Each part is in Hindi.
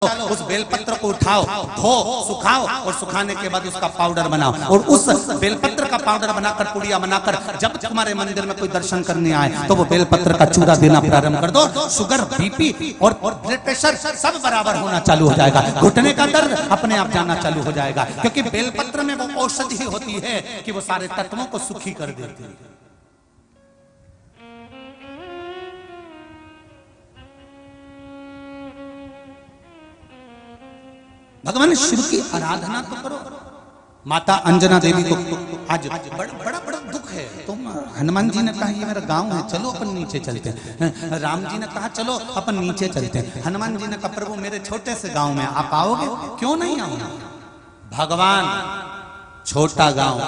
उस बेलपत्र को उठाओ, धो, सुखाओ और सुखाने के बाद उसका पाउडर बनाओ और उस बेलपत्र का पाउडर बनाकर पुड़िया बनाकर जब तुम्हारे मंदिर में कोई दर्शन करने आए तो वो बेलपत्र का चूरा देना प्रारंभ कर दो। शुगर, बीपी और ब्लड प्रेशर सब बराबर होना चालू हो जाएगा। घुटने का दर्द अपने आप जाना चालू हो जाएगा, क्योंकि बेलपत्र में वो औषधि होती है कि वो सारे तत्वों को सुखी कर देती है। भगवान शिव की आराधना तो करो। माता अंजना देवी को आज बड़ा बड़ा दुख है। तुम हनुमान जी ने कहा ये मेरा गांव है, चलो अपन नीचे चलते हैं। राम जी ने कहा चलो अपन नीचे चलते हैं। हनुमान जी ने कहा प्रभु मेरे छोटे से गांव में आप आओगे? क्यों नहीं आऊंगा। भगवान छोटा गांव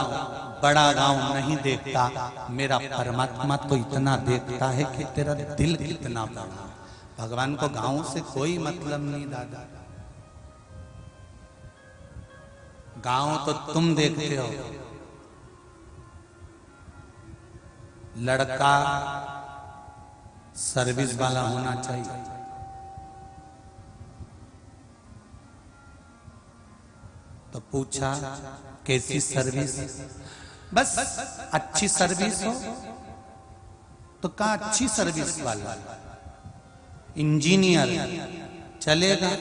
बड़ा गांव नहीं देखता, मेरा परमात्मा तो इतना देखता है कि तेरा दिल कितना बड़ा। भगवान को गांव से कोई मतलब नहीं दादा। गांव तो तुम देखते हो। लड़का सर्विस वाला होना चाहिए, तो पूछा कैसी सर्विस? बस अच्छी सर्विस हो तो कहा अच्छी सर्विस वाला। इंजीनियर चलेगा,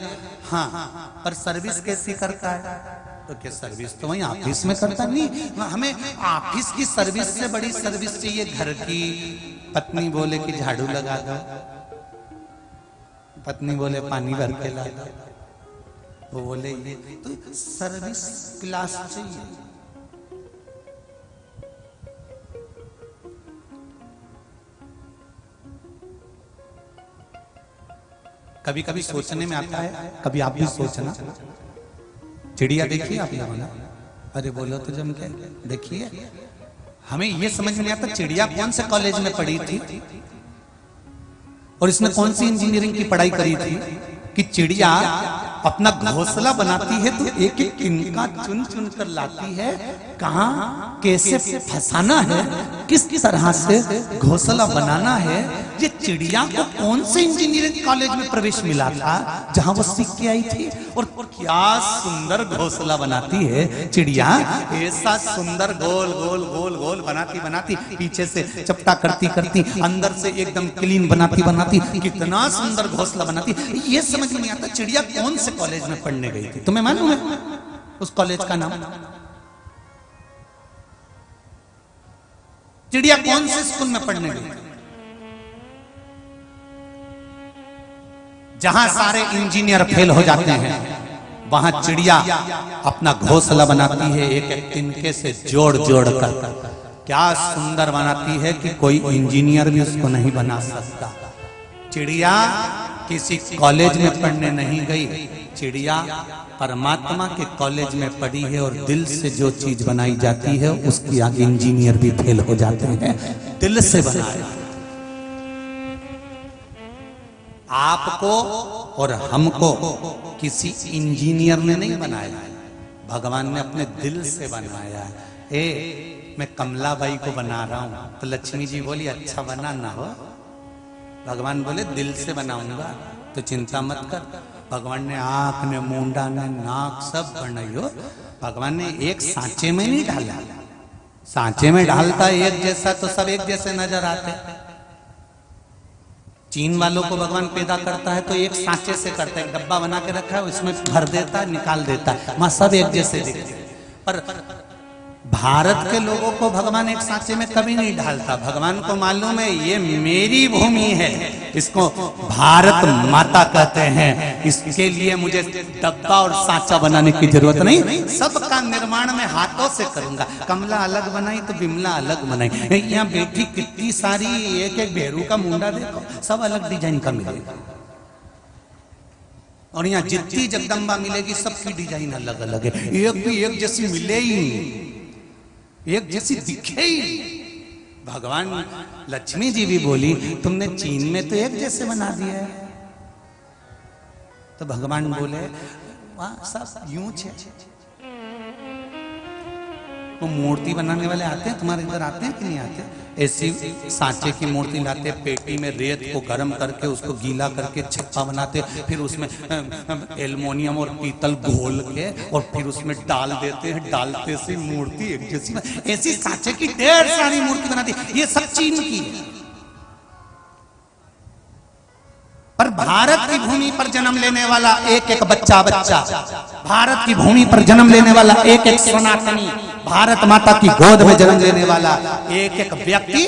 हाँ, पर सर्विस कैसी करता है? तो क्या सर्विस तो वही ऑफिस में करता नहीं। हमें ऑफिस की सर्विस से बड़ी सर्विस चाहिए घर की। पत्नी बोले कि झाड़ू लगा दो, पत्नी बोले पानी भर के ला दो, वो बोले ये तो सर्विस क्लास चाहिए। कभी कभी सोचने में आता है, कभी आप भी सोचना। चिड़िया देखिए आप लोगों ने? अरे बोलो तो जम के देखिए। हमें ये समझ में नहीं आता चिड़िया कौन से कॉलेज में पढ़ी थी और इसने कौन सी इंजीनियरिंग की पढ़ाई करी थी कि चिड़िया अपना घोंसला बनाती है तो एक एक तिनका चुन चुन कर लाती है। कहां कैसे फंसाना है, किस तरह से घोंसला बनाना है, ये चिड़िया को कौन से इंजीनियरिंग कॉलेज में प्रवेश मिला था जहां वो सीख के आई थी। और क्या सुंदर घोंसला बनाती है चिड़िया। ऐसा सुंदर गोल गोल गोल गोल बनाती बनाती, पीछे से चपटा करती करती, अंदर से एकदम क्लीन बनाती बनाती, कितना सुंदर घोंसला बनाती। ये समझ में नहीं आता चिड़िया कौन से कॉलेज में पढ़ने गई थी। तुम्हें मालूम है उस कॉलेज का नाम? चिड़िया कौन से स्कूल में पढ़ने गई थी जहां सारे इंजीनियर फेल हो जाते हैं? वहां चिड़िया अपना घोंसला बनाती है एक एक तिनके से जोड़ जोड़ कर। क्या सुंदर बनाती है कि कोई इंजीनियर भी उसको नहीं बना सकता। चिड़िया किसी कॉलेज में पढ़ने नहीं गई, चिड़िया परमात्मा के कॉलेज में पढ़ी है और दिल से जो चीज बनाई जाती है उसकी आगे इंजीनियर भी फेल हो जाते हैं। दिल से बनाया। आपको और हमको किसी इंजीनियर ने नहीं बनाया, भगवान ने अपने दिल से बनाया है। मैं कमलाबाई को बना रहा हूं तो लक्ष्मी जी बोली अच्छा बना ना हो। भगवान बोले दिल से बनाऊंगा तो चिंता मत कर। भगवान ने आंख ने मुंडा ने नाक सब बनाइयो। भगवान ने एक सांचे में नहीं डाला। सांचे में डालता एक जैसा तो सब एक जैसे नजर आते। चीन वालों को भगवान पैदा करता है तो एक सांचे से करता है, एक डब्बा बना के रखा है, उसमें भर देता है, निकाल देता है, वहां सब एक जैसे दिखते हैं। पर भारत के लोगों को भगवान एक सांचे में कभी नहीं डालता। भगवान को मालूम है ये मेरी भूमि है, इसको भारत माता कहते हैं, इसके लिए मुझे डब्बा और सांचा बनाने की जरूरत नहीं। सबका निर्माण मैं हाथों से करूंगा। कमला अलग बनाई तो बिमला अलग बनाई। यहाँ बेटी कितनी सारी, एक एक भेड़ू का मुंडा देखो, सब अलग डिजाइन का मिलेगा। और यहाँ जितनी जगदम्बा मिलेगी सबकी डिजाइन अलग अलग है, एक भी एक जैसी मिले ही नहीं, एक जैसी दिखे ही। भगवान लक्ष्मी जी भी बोली तुमने चीन में तो एक जैसे बना दिया है। तो भगवान बोले वहां सब यूं छे। वो मूर्ति बनाने वाले आते हैं तुम्हारे इधर, आते हैं कि नहीं आते? ऐसी सांचे की मूर्ति लाते, पेटी में रेत को गर्म करके उसको गीला करके छिप्पा बनाते, फिर उसमें एल्युमिनियम और पीतल घोल के और फिर उसमें डाल देते हैं, डालते से मूर्ति एक जैसी। ऐसी सांचे की ढेर सारी मूर्ति बनाती, ये सब चीन की है। पर भारत की भूमि पर जन्म लेने वाला एक एक बच्चा, भारत की भूमि पर जन्म लेने वाला एक एक सनातनी, भारत माता की गोद में जन्म लेने वाला एक एक व्यक्ति,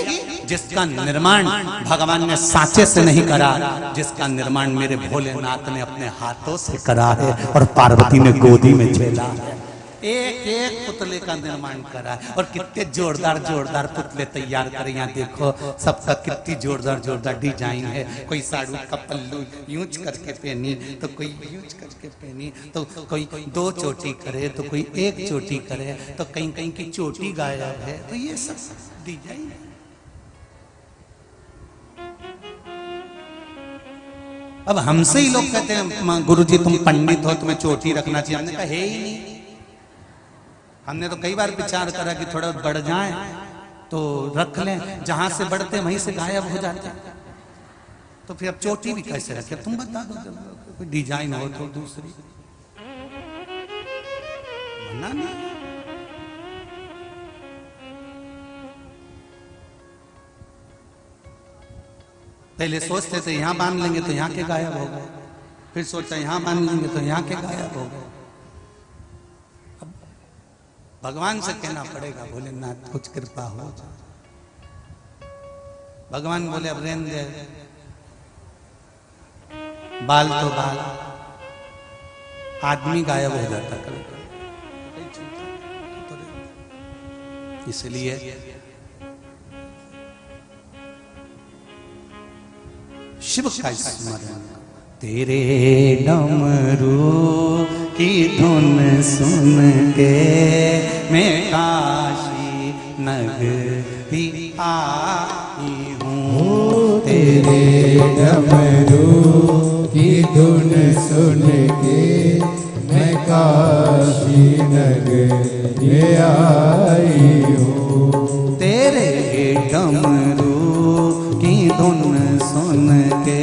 जिसका निर्माण भगवान ने सांचे से नहीं करा, जिसका निर्माण मेरे भोलेनाथ ने अपने हाथों से करा है और पार्वती ने गोदी में झेला है। एक एक पुतले का निर्माण करा है और कितने जोरदार जोरदार पुतले तैयार करे। यहाँ देखो सबका कितनी जोरदार जोरदार डिजाइन है। कोई साड़ू का पल्लू यूज करके पहनी, तो कोई यूज करके पहनी, तो कोई 2 चोटी करे, तो कोई 1 चोटी करे, तो कहीं कहीं की चोटी गायब है। तो ये सब डिजाइन है। अब हमसे ही लोग कहते हैं गुरुजी तुम पंडित हो, तुम्हें चोटी रखना चाहिए। हमने कहा है ही नहीं। हमने तो कई बार विचार करा कि थोड़ा बढ़ जाए तो रख लें, जहां से बढ़ते वहीं से गायब हो जाते हैं। तो फिर अब चोटी भी कैसे रखे? तुम बता दो, कोई डिजाइन हो तो दूसरी मना नहीं। पहले सोचते थे यहां बांध लेंगे तो यहां के गायब हो गए, फिर सोचा यहां बांध लेंगे तो यहां के गायब हो गए। भगवान से कहना पड़ेगा भोलेनाथ कुछ कृपा हो जाए। भगवान बोले अब रहने दे, बाल तो बाल, आदमी गायब हो जाता कभी। इसलिए शिव का स्मरण, तेरे डमरू की धुन सुन के मैं काशी नगरी आई हूँ। तेरे डमरू की धुन सुन के मैं काशी नगरी आई हूँ। तेरे डमरू की धुन सुन के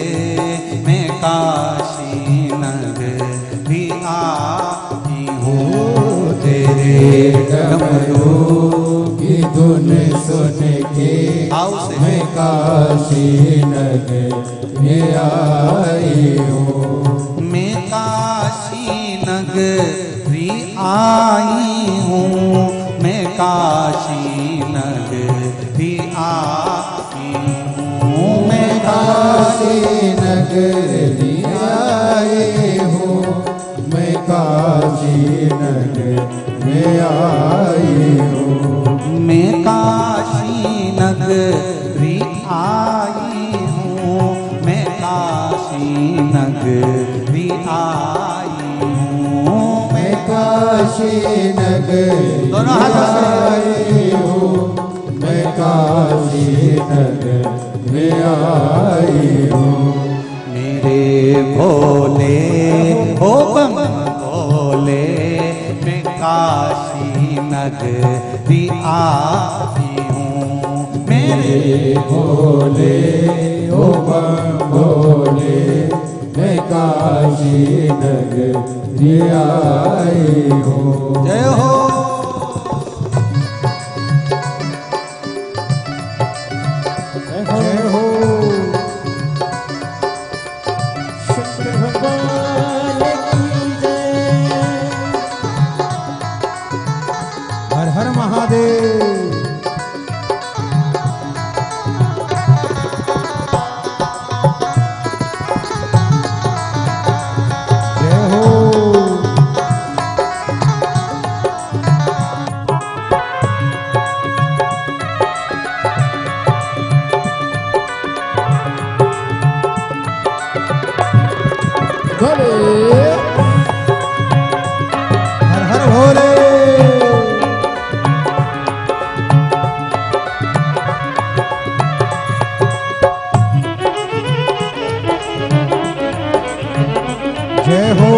मैं काशी नगरी आई हूँ। तेरे डमरू की धुन सुन के मैं काशी नगरी आई हूँ। मैं काशी नगरी आई हूँ। मैं काशी नगरी आई हूँ। मैं काशी नगरी आई हूँ। मैं काशी नगरी आई हूँ। मैं काशी नगरी आई हूँ। मैं काशी नगरी आई हूँ। मैं काशी नगरी दोनों हाथों से आई हूँ। मैं काशी नगरी आई हूँ। मेरे भोले हो बम भोले, मैं काशी नगरी आई हूँ। मेरे भोले ओ बम भोले, मैं काशी नगरी आई हूँ। जय हो। जय हो। शंकर भगवान की जय। हर हर महादेव। जय हो। भोले हर हर भोले। जय हो।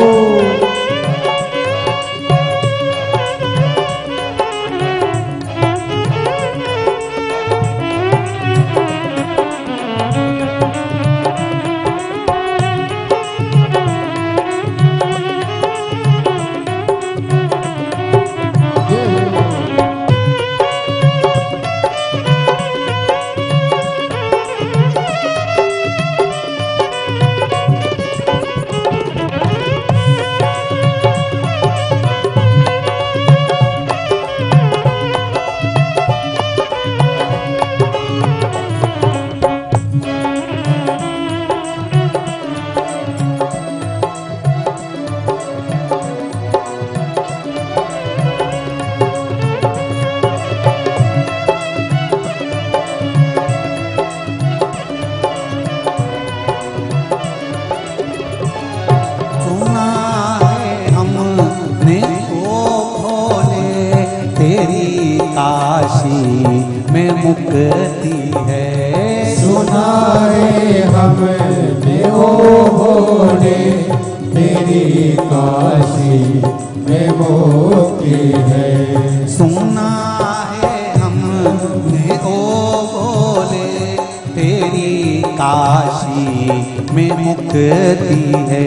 मुक्ति है। सुना है हमने ओ भोले तेरी काशी में मुक्ति है। सुना है हमने ओ भोले तेरी काशी में मुक्ति है।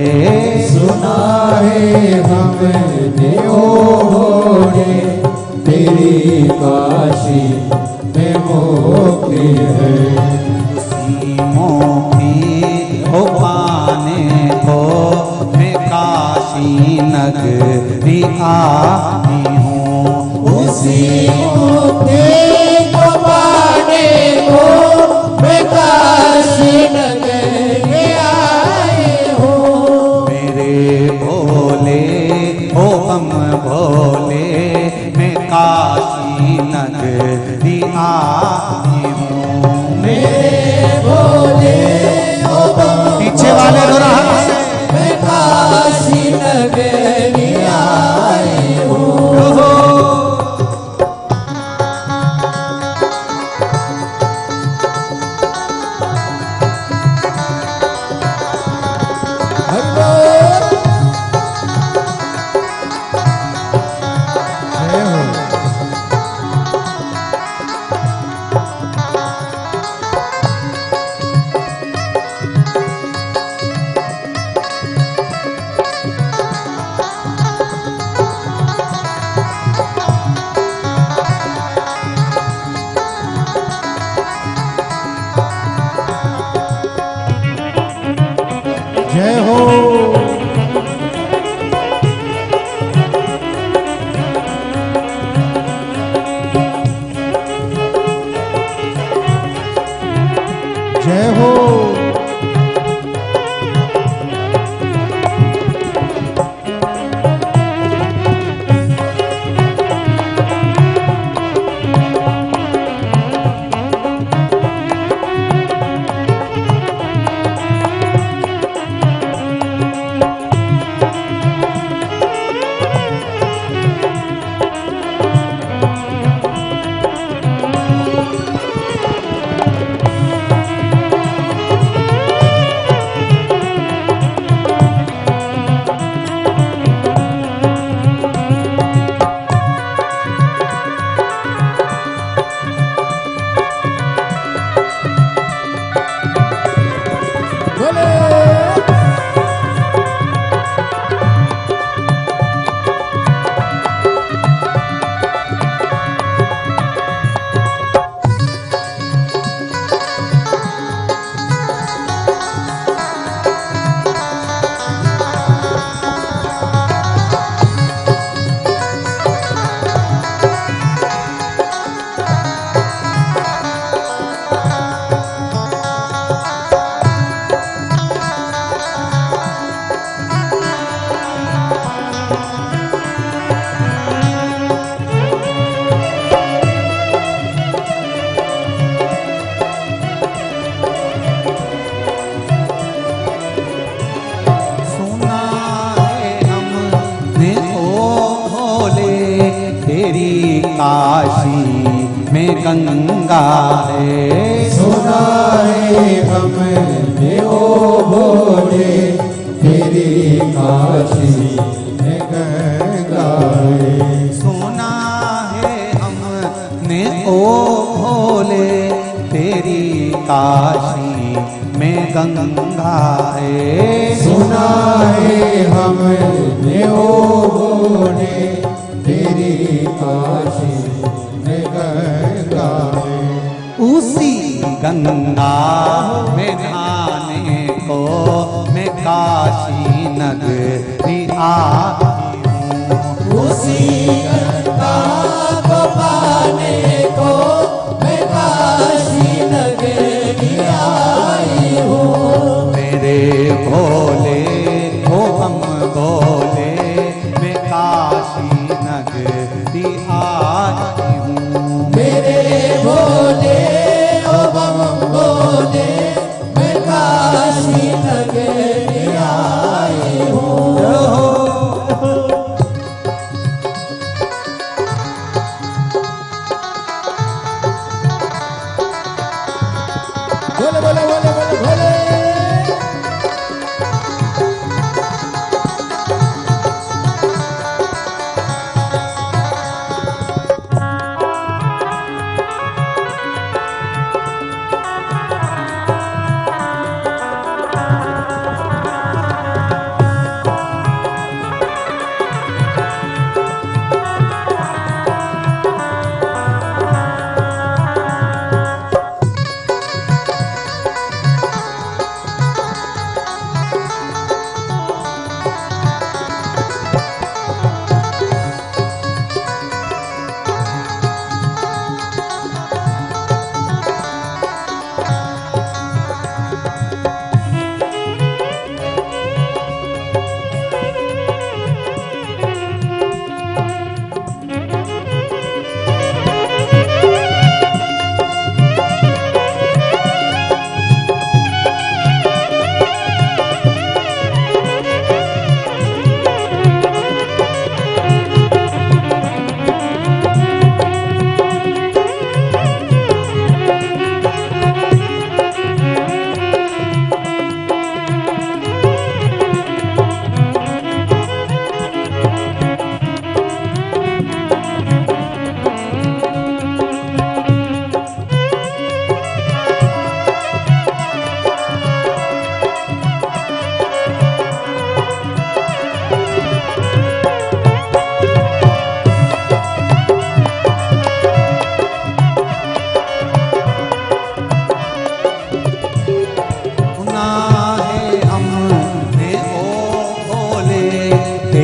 सुना है हमने ओ भोले तेरी काशी में मुक्ति है। उसी मोक्ति को पाने को मैं काशी नगरी आई हूँ। उसी मुक्ति को पाने को मैं काशी नगरी आई हूँ। मेरे भोले हो हम भोले मैं काशी नगरी आई हूँ। मेरे भोले ओ पीछे वाले दो रहा मैं काशी नगरी आई हूँ। जय हो। जय हो। काशी में गंगा है। सुना है हमने ओ भोले तेरी काशी में गंगा है। सुना है हमने ओ भोले तेरी काशी में गंगा है। सुना है हमने ओ भोले तेरी काशी में गंगा है। उसी गंगा में नहाने को मैं काशी नगरी आई हूँ। उसी गंगा को पाने को मैं काशी नगरी आई हूँ। मेरे भोले हो हम भोले मैं काशी नगरी आई हूँ। मेरे भोले ओ बम भोले मैं काशी नगरी आई हूँ।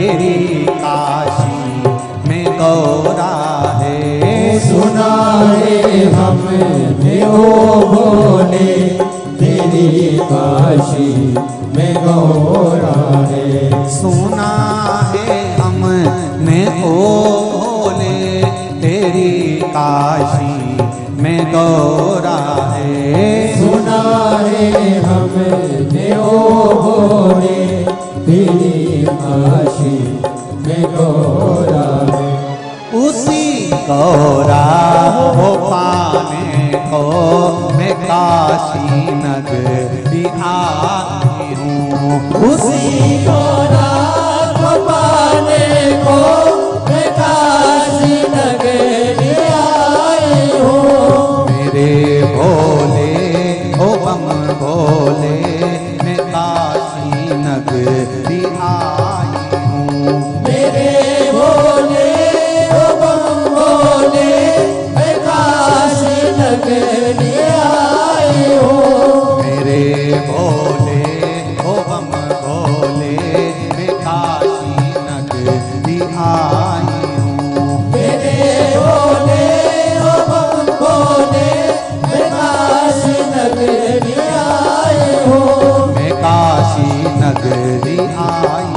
तेरी काशी में गौरा है। सुना है हमने ओ भोले तेरी काशी में गौरा है। सुना है हमने ओ भोले तेरी काशी में गौरा है। सुना है हमने ओ भोले तेरी काशी में गौरा है। उसी गौरा को पाने को मैं काशी नगरी आई हूँ। उसी गौरा को पाने को मैं काशी नगरी आई हूँ। मेरे भोले ओ बम भोले मैं काशी नगरी आई हूँ। मेरे भोले ओ बम भोले मैं काशी नगरी आई हूँ। मेरे भोले ओ बम भोले मैं काशी नगरी आई हूँ। मेरे भोले ओ बम भोले मैं काशी नगरी आई हूँ। मैं काशी नगरी आई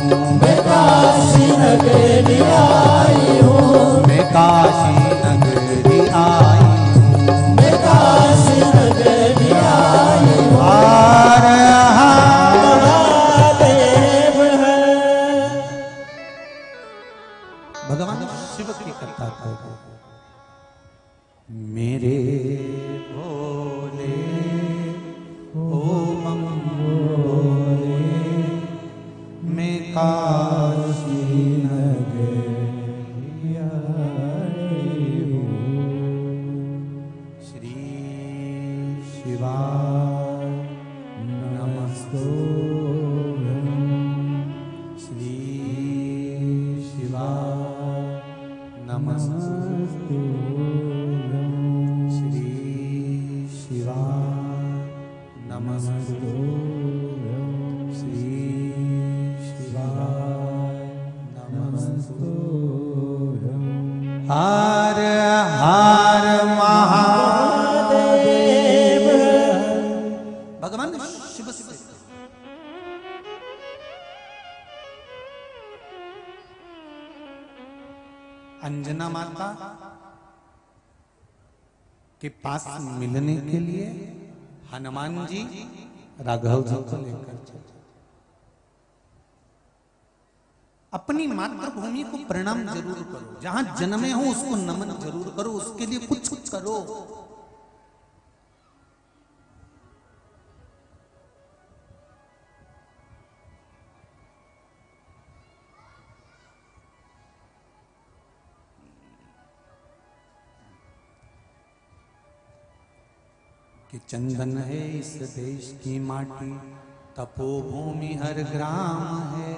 हूँ। मैं काशी नगरी आई हूँ। मैं काशी नगरी आई हूँ। मैं काशी नगरी आई हूँ। हर हर महादेव है। भगवान शिव की कथा को मेरे भोले ओ मम भोले मैं काशी नगरी आई हूँ। श्री शिवाय नमस्तुभ्यं। श्री शिवाय नमस्तुभ्यं। श्री शिवाय नमस्तुभ्यं। श्री शिवाय नमस्तुभ्यं। हर हर महादेव। भगवान शिव से अंजना माता के पास मिलने के लिए हनुमान जी राघव जी को लेकर चले। अपनी मातृभूमि को प्रणाम जरूर करो, जहां जन्मे हो उसको नमन जरूर करो, उसके लिए कुछ कुछ करो। कि चंदन है इस देश की माटी, तपोभूमि हर ग्राम है,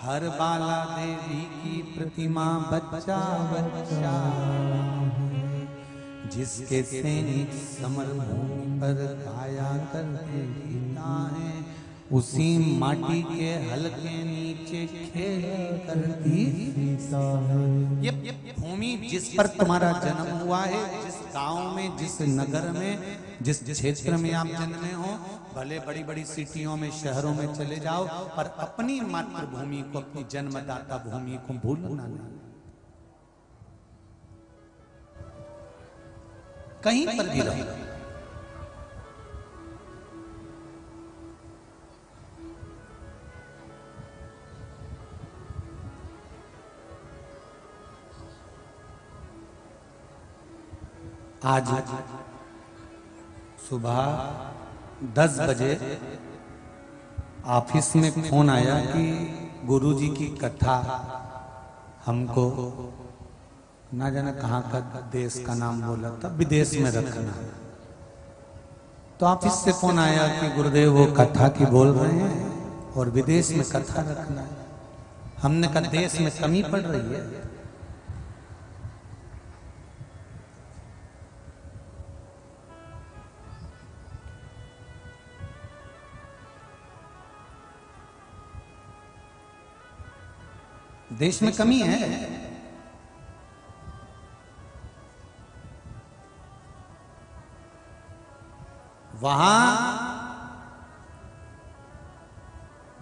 हर बाला देवी की प्रतिमा बच्चा बच्चा है। जिसके सैनिक समर भूमि पर काया करते जीता है, उसी माटी के हल्के नीचे खेल करती सीता है। ये भूमि जिस पर तुम्हारा जन्म हुआ है, जिस गांव में, जिस नगर में, जिस क्षेत्र में आप जन्मे हो, भले बड़ी बड़ी सिटियों में, शहरों में चले जाओ, पर अपनी मातृभूमि को, अपनी जन्मदाता भूमि को भूलना नहीं। कहीं पर भी रहो, आज सुबह 10 बजे ऑफिस में फोन आया कि गुरुजी की कथा हमको ना जाने कहाँ का देश का नाम बोला था, विदेश में रखना। तो ऑफिस से फोन आया कि गुरुदेव वो कथा की बोल रहे हैं और विदेश में कथा रखना है। हमने कहा देश में कमी पड़ रही है। देश में कमी है। वहां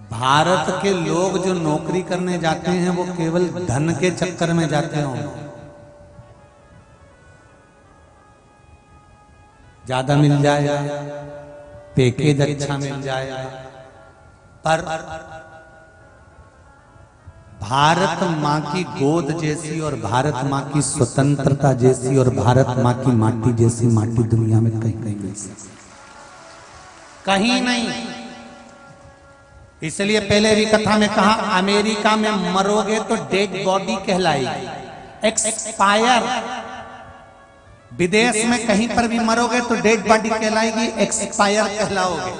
भारत के लोग जो नौकरी करने जाते हैं वो केवल धन के चक्कर में जाते होंगे, ज्यादा मिल जाएगा, पैकेज अच्छा मिल जाएगा, पर भारत माँ की गोद जैसी और भारत माँ की स्वतंत्रता जैसी और भारत माँ की माटी जैसी माटी दुनिया में कहीं कहीं मिल सकती, कहीं नहीं। इसलिए पहले भी कथा में कहा, अमेरिका में मरोगे तो डेड बॉडी कहलाएगी, एक्सपायर। विदेश में कहीं पर भी मरोगे तो डेड बॉडी कहलाएगी, एक्सपायर कहलाओगे।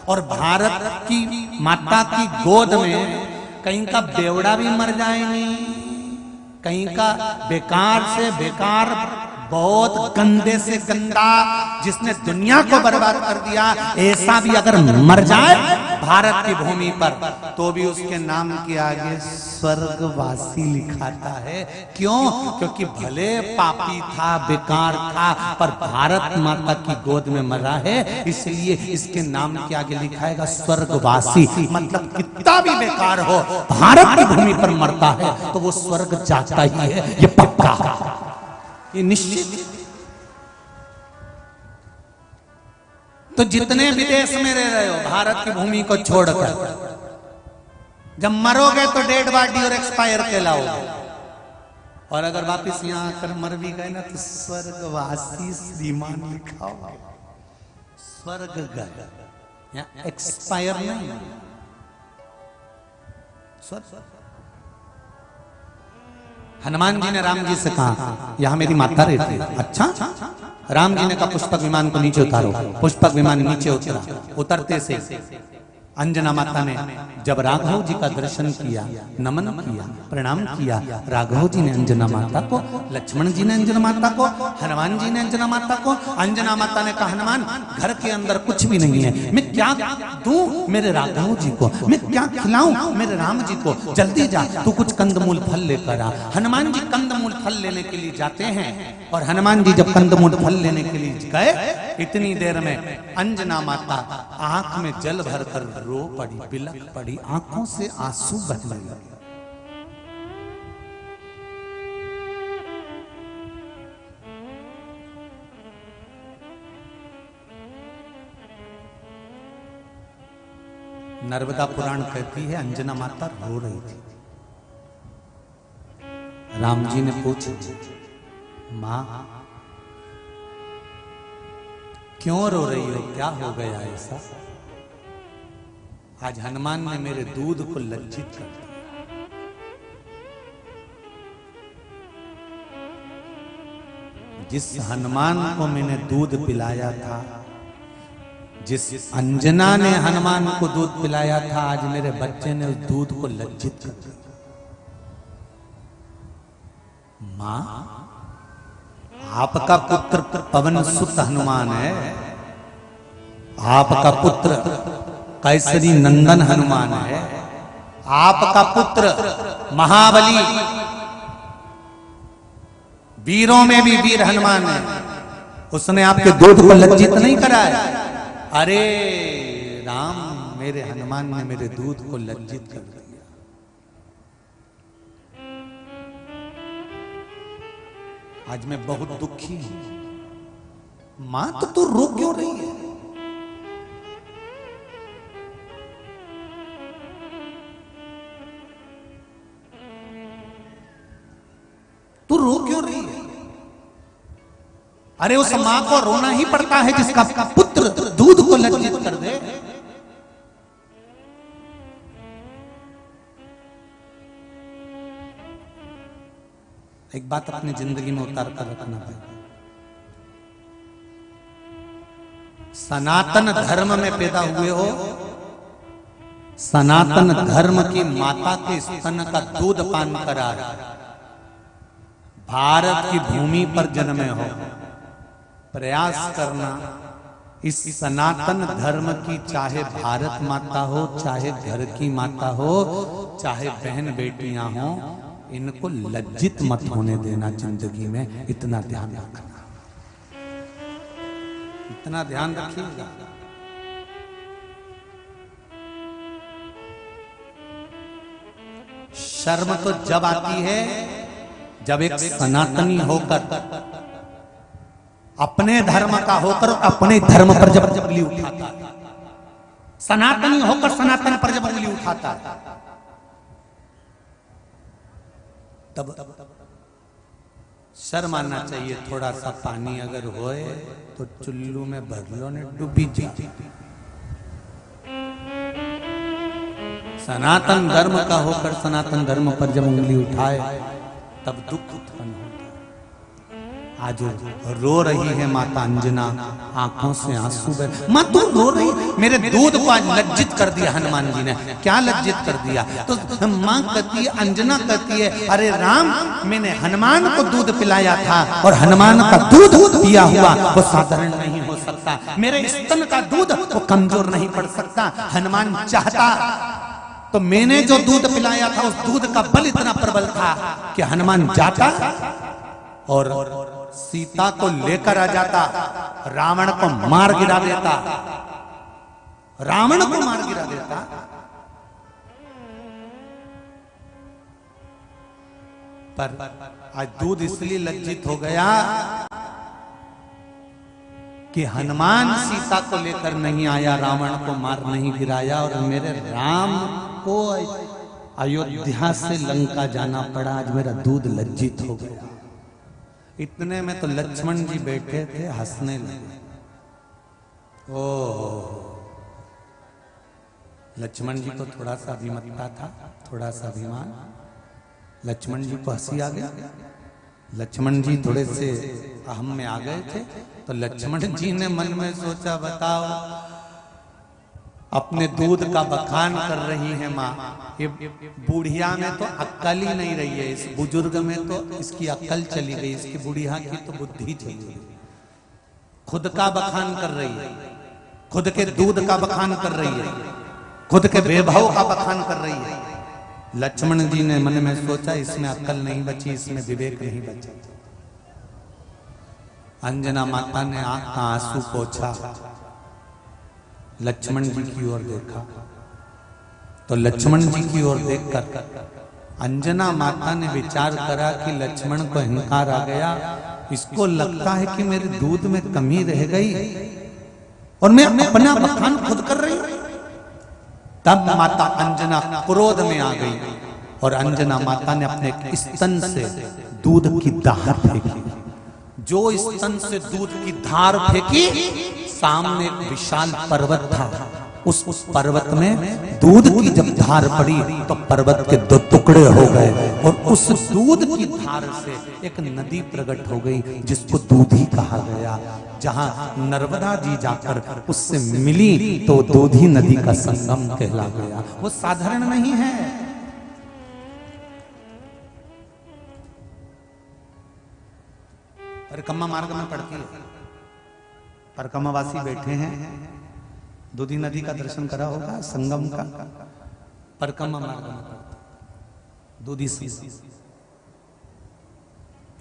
और भारत की माता की गोद में कहीं का बेवड़ा भी मर जाएंगे, कहीं का बेकार से बेकार, बहुत गंदे से गंदा, जिसने दुनिया को बर्बाद कर दिया, ऐसा भी अगर मर जाए भारत की भूमि पर तो भी उसके नाम के आगे स्वर्गवासी लिखाता है। क्यों? क्योंकि भले पापी था, बेकार था, पर भारत माता की गोद में मरा है, इसलिए इसके नाम के आगे लिखाएगा स्वर्गवासी। मतलब कितना भी बेकार हो, भारत की भूमि पर मरता है तो वो स्वर्ग जाता ही है, ये पक्का, ये निश्चित। तो जितने विदेश में रह रहे हो भारत की भूमि को छोड़कर, जब मरोगे तो डेड बॉडी और एक्सपायर कहलाओगे, और अगर वापिस यहाँ आकर मर भी गए ना तो स्वर्गवासी श्रीमान लिखा होगा, स्वर्ग गए, एक्सपायर नहीं, स्वर्ग। हनुमान जी ने राम जी से कहा, यहां मेरी माता रहती है। अच्छा, राम जी ने कहा पुष्पक विमान को नीचे उतारो। पुष्पक विमान नीचे उतरा, उतरते से अंजना माता ने जब राघव जी का दर्शन किया, नमन किया, प्रणाम किया, राघव जी ने अंजना माता को, लक्ष्मण जी ने अंजना माता को, हनुमान जी ने अंजना माता को। अंजना माता ने कहा, हनुमान घर के अंदर कुछ भी नहीं है, मैं क्या दूं मेरे राघव जी को, मैं क्या खिलाऊं मेरे राम जी को, जल्दी जा तू कुछ कंदमूल फल लेकर आ। हनुमान जी कंदमूल फल लेने के लिए जाते हैं, और हनुमान जी जब कंदमूल फल लेने के लिए गए, इतनी देर में अंजना माता आंख में जल भरकर रो पड़ी, बिलख पड़ी, आंखों से आंसू बहने लगे। नर्मदा पुराण कहती है अंजना माता रो रही थी। राम जी ने पूछा, मां क्यों रो रही हो, क्या हो गया ऐसा? आज हनुमान ने मेरे दूध को लज्जित कर दिया। जिस हनुमान को मैंने दूध पिलाया था, जिस अंजना ने हनुमान को दूध पिलाया था, आज मेरे बच्चे ने उस दूध को लज्जित कर दिया। मां, आपका पुत्र पवन सुत हनुमान है, आपका पुत्र कैसरी नंदन हनुमान है, आपका पुत्र महाबली, वीरों में भी वीर हनुमान है, उसने आपके दूध को लज्जित नहीं कराया। अरे राम, मेरे हनुमान ने मेरे दूध को लज्जित कर दिया। आज मैं बहुत दुखी हूं। मां तो तू रो क्यों रही है? तू रो क्यों रही है? अरे उस मां को रोना ही पड़ता है जिसका पुत्र दूध को लज्जित कर दे। एक बात अपनी जिंदगी में उतार कर रखना है, सनातन धर्म में पैदा हुए हो, सनातन धर्म की माता के स्तन का दूध पान करा, भारत की भूमि पर जन्मे हो, प्रयास करना इस सनातन धर्म की, चाहे भारत माता हो चाहे घर की माता हो, चाहे बहन बेटियां हों, इनको लज्जित मत होने देना जिंदगी में, इतना ध्यान रखना, इतना ध्यान रखिएगा। शर्म तो जब आती है जब एक सनातनी होकर, अपने धर्म का होकर, अपने धर्म पर जब उंगली उठाता, सनातनी होकर सनातन पर जब उंगली उठाता, तब शर्म आना चाहिए। थोड़ा सा पानी अगर होए तो चुल्लू में भर लो, ने डूबी जा। सनातन धर्म का होकर सनातन धर्म पर जब उंगली उठाए तब दुख उत्पन्न होता है। आज रो रही है माता अंजना, आंखों से आंसू बह, माँ तू रो रही, मेरे दूध को आज लज्जित कर दिया हनुमान जी ने। क्या लज्जित कर दिया? तो माँ कहती है, अंजना कहती है, अरे राम, मैंने हनुमान को दूध पिलाया था और हनुमान का दूध पिया हुआ वो साधारण नहीं हो सकता, मेरे स्तन का दूध वो कमजोर नहीं पड़ सकता। हनुमान चाहता तो मैंने जो दूध पिलाया था उस दूध का बल इतना प्रबल था कि हनुमान जाता और सीता को लेकर आ जाता, रावण को मार गिरा देता, रावण को मार गिरा देता। पर आज दूध इसलिए लज्जित हो गया कि हनुमान सीता को लेकर नहीं आया, रावण को मार नहीं गिराया, और मेरे राम को अयोध्या से लंका जाना पड़ा। आज मेरा दूध लज्जित हो गया। इतने में तो लक्ष्मण जी बैठे थे, हंसने लगे। ओह, लक्ष्मण जी को थोड़ा सा अभिमतता था, थोड़ा सा अभिमान। लक्ष्मण जी को हंसी आ गया। लक्ष्मण जी थोड़े से अहम में आ गए थे, तो लक्ष्मण जी ने मन में सोचा, बताओ, अपने दूध का बखान कर रही है माँ, ये बूढ़िया में तो अक्ल ही नहीं रही है, इस बुजुर्ग में तो इसकी अक्ल चली गई, इसकी बुढ़िया की तो बुद्धि चली गई। खुद का बखान कर रही है, खुद के दूध का बखान कर रही है, खुद के वैभव का बखान कर रही है। लक्ष्मण जी ने मन में सोचा, इसमें अक्ल नहीं बची, इसमें विवेक नहीं बचा। अंजना माता ने आंख का आंसू पोंछा, लक्ष्मण जी की ओर देखा, तो लक्ष्मण जी की ओर देखकर अंजना माता ने विचार करा कि लक्ष्मण को अहंकार आ गया, इसको लगता है कि मेरे दूध में कमी रह गई और मैं अपना बखान खुद कर रही हूं। तब माता अंजना क्रोध में आ गई और अंजना माता ने अपने स्तन से दूध की धार फेंकी। जो स्तन से दूध की धार फेंकी, सामने एक विशाल पर्वत था। उस पर्वत में दूध की जब धार पड़ी तो पर्वत के दो टुकड़े हो गए और उस दूध की धार से एक नदी प्रकट हो गई, जिसको दूधी कहा गया। जहां नर्मदा जी जाकर उससे मिली तो दूधी नदी का संगम कहला गया। वो साधारण नहीं है। परिक्रमा मार्ग में पड़ती है, परिक्रमावासी बैठे हैं, दूधी नदी का दर्शन करा होगा, संगम का। परिक्रमा मार्ग में दूधी